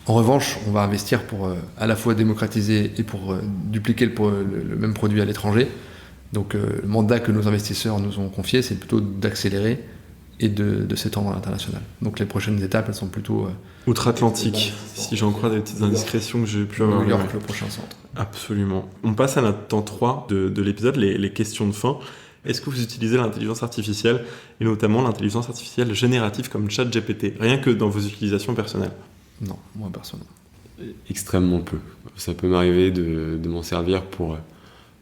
En revanche, on va investir pour à la fois démocratiser et pour dupliquer le même produit à l'étranger. Donc le mandat que nos investisseurs nous ont confié, c'est plutôt d'accélérer et de s'étendre à l'international. Donc les prochaines étapes, elles sont plutôt... outre-Atlantique, si j'en crois des petites indiscrétions que j'ai pu avoir. New York, le prochain centre. Absolument. On passe à notre temps 3 de l'épisode, les questions de fin. Est-ce que vous utilisez l'intelligence artificielle, et notamment l'intelligence artificielle générative comme ChatGPT, rien que dans vos utilisations personnelles ? Non, moi personnellement. Extrêmement peu. Ça peut m'arriver de m'en servir pour...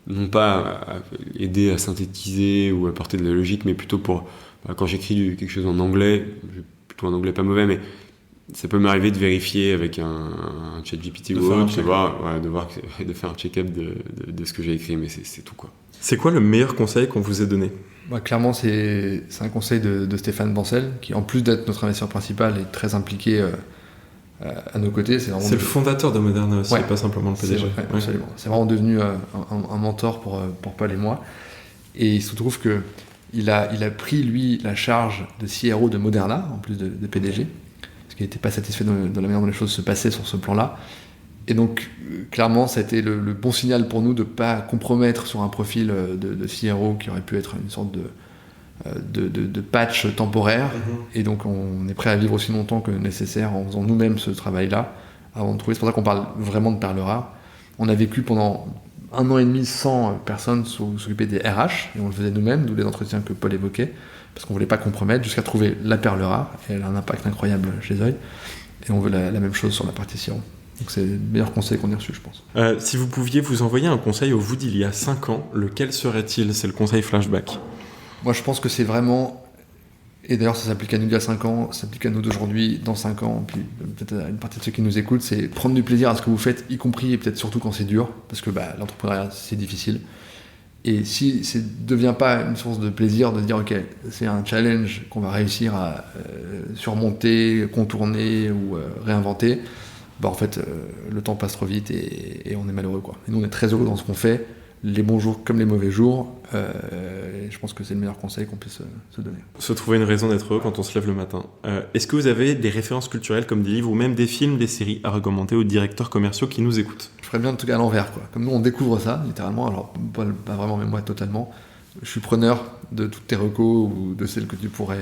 non pas aider à synthétiser ou apporter de la logique, mais plutôt pour, quand j'écris quelque chose en anglais, plutôt un anglais pas mauvais, mais ça peut m'arriver de vérifier avec un ChatGPT ou autre, de faire un check-up de ce que j'ai écrit, mais c'est tout, quoi. C'est quoi le meilleur conseil qu'on vous ait donné ? Clairement, c'est un conseil de Stéphane Bancel, qui en plus d'être notre investisseur principal est très impliqué à nos côtés. C'est le fondateur de Moderna aussi, pas simplement le PDG. Absolument. C'est vraiment devenu un mentor pour Paul et moi. Et il se trouve qu'il a pris, lui, la charge de CRO de Moderna, en plus de PDG, parce qu'il n'était pas satisfait de la manière dont les choses se passaient sur ce plan-là. Et donc, clairement, ça a été le bon signal pour nous de ne pas compromettre sur un profil de CRO qui aurait pu être une sorte de patch temporaire. Et donc on est prêt à vivre aussi longtemps que nécessaire en faisant nous-mêmes ce travail-là avant de trouver. C'est pour ça qu'on parle vraiment de perles rares. On a vécu pendant 1 an et demi sans personne s'occuper des RH et on le faisait nous-mêmes, d'où les entretiens que Paul évoquait, parce qu'on voulait pas compromettre jusqu'à trouver la perle rare et elle a un impact incroyable chez Zoï et on veut la même chose sur la partie sirop. Donc c'est le meilleur conseil qu'on ait reçu, je pense. Si vous pouviez vous envoyer un conseil au vous d'il y a 5 ans, lequel serait-il ? C'est le conseil flashback. Moi, je pense que c'est vraiment, et d'ailleurs ça s'applique à nous d'il y a 5 ans, ça s'applique à nous d'aujourd'hui, dans 5 ans, puis peut-être à une partie de ceux qui nous écoutent, c'est prendre du plaisir à ce que vous faites, y compris et peut-être surtout quand c'est dur, parce que l'entrepreneuriat, c'est difficile. Et si ça ne devient pas une source de plaisir de se dire, ok, c'est un challenge qu'on va réussir à surmonter, contourner ou réinventer, en fait, le temps passe trop vite et on est malheureux, quoi. Et nous, on est très heureux dans ce qu'on fait, les bons jours comme les mauvais jours, et je pense que c'est le meilleur conseil qu'on puisse se donner. Se trouver une raison d'être heureux quand on se lève le matin. Est-ce que vous avez des références culturelles comme des livres ou même des films, des séries à recommander aux directeurs commerciaux qui nous écoutent ? Je ferais bien en tout cas à l'envers, quoi. Comme nous, on découvre ça, littéralement, alors pas vraiment, mais moi totalement. Je suis preneur de toutes tes recos ou de celles que tu pourrais...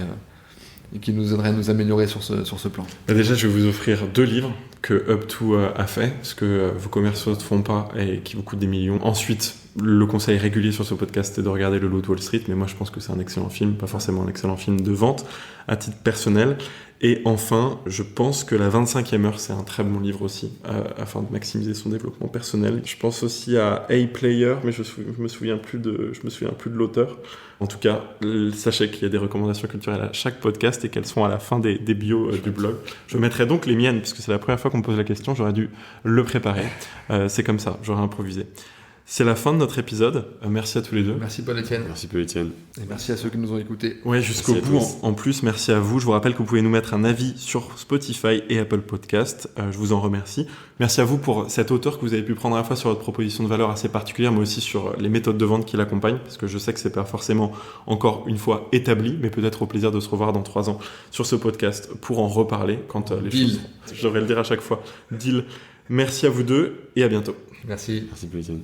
et qui nous aideraient à nous améliorer sur ce plan. Déjà, je vais vous offrir 2 livres que Up2 a fait, ce que vos commerciaux ne font pas et qui vous coûtent des millions. Ensuite, le conseil régulier sur ce podcast est de regarder Le Loup de Wall Street, mais moi je pense que c'est un excellent film, pas forcément un excellent film de vente, à titre personnel. Et enfin, je pense que La 25e heure, c'est un très bon livre aussi, afin de maximiser son développement personnel. Je pense aussi à A-Player, mais je me souviens plus de l'auteur. En tout cas, sachez qu'il y a des recommandations culturelles à chaque podcast et qu'elles sont à la fin des bios du blog. Je mettrai donc les miennes, puisque c'est la première fois qu'on me pose la question, j'aurais dû le préparer. C'est comme ça, j'aurais improvisé. C'est la fin de notre épisode. Merci à tous les deux. Merci Paul-Étienne. Merci Paul-Étienne. Et merci à ceux qui nous ont écoutés. Ouais, jusqu'au bout. En plus, merci à vous. Je vous rappelle que vous pouvez nous mettre un avis sur Spotify et Apple Podcast. Je vous en remercie. Merci à vous pour cette hauteur que vous avez pu prendre à la fois sur votre proposition de valeur assez particulière, mais aussi sur les méthodes de vente qui l'accompagnent, parce que je sais que c'est pas forcément encore une fois établi, mais peut-être au plaisir de se revoir dans 3 ans sur ce podcast pour en reparler quand les choses... Je devrais le dire à chaque fois. Deal. Merci à vous deux et à bientôt. Merci. Merci Paul-Étienne.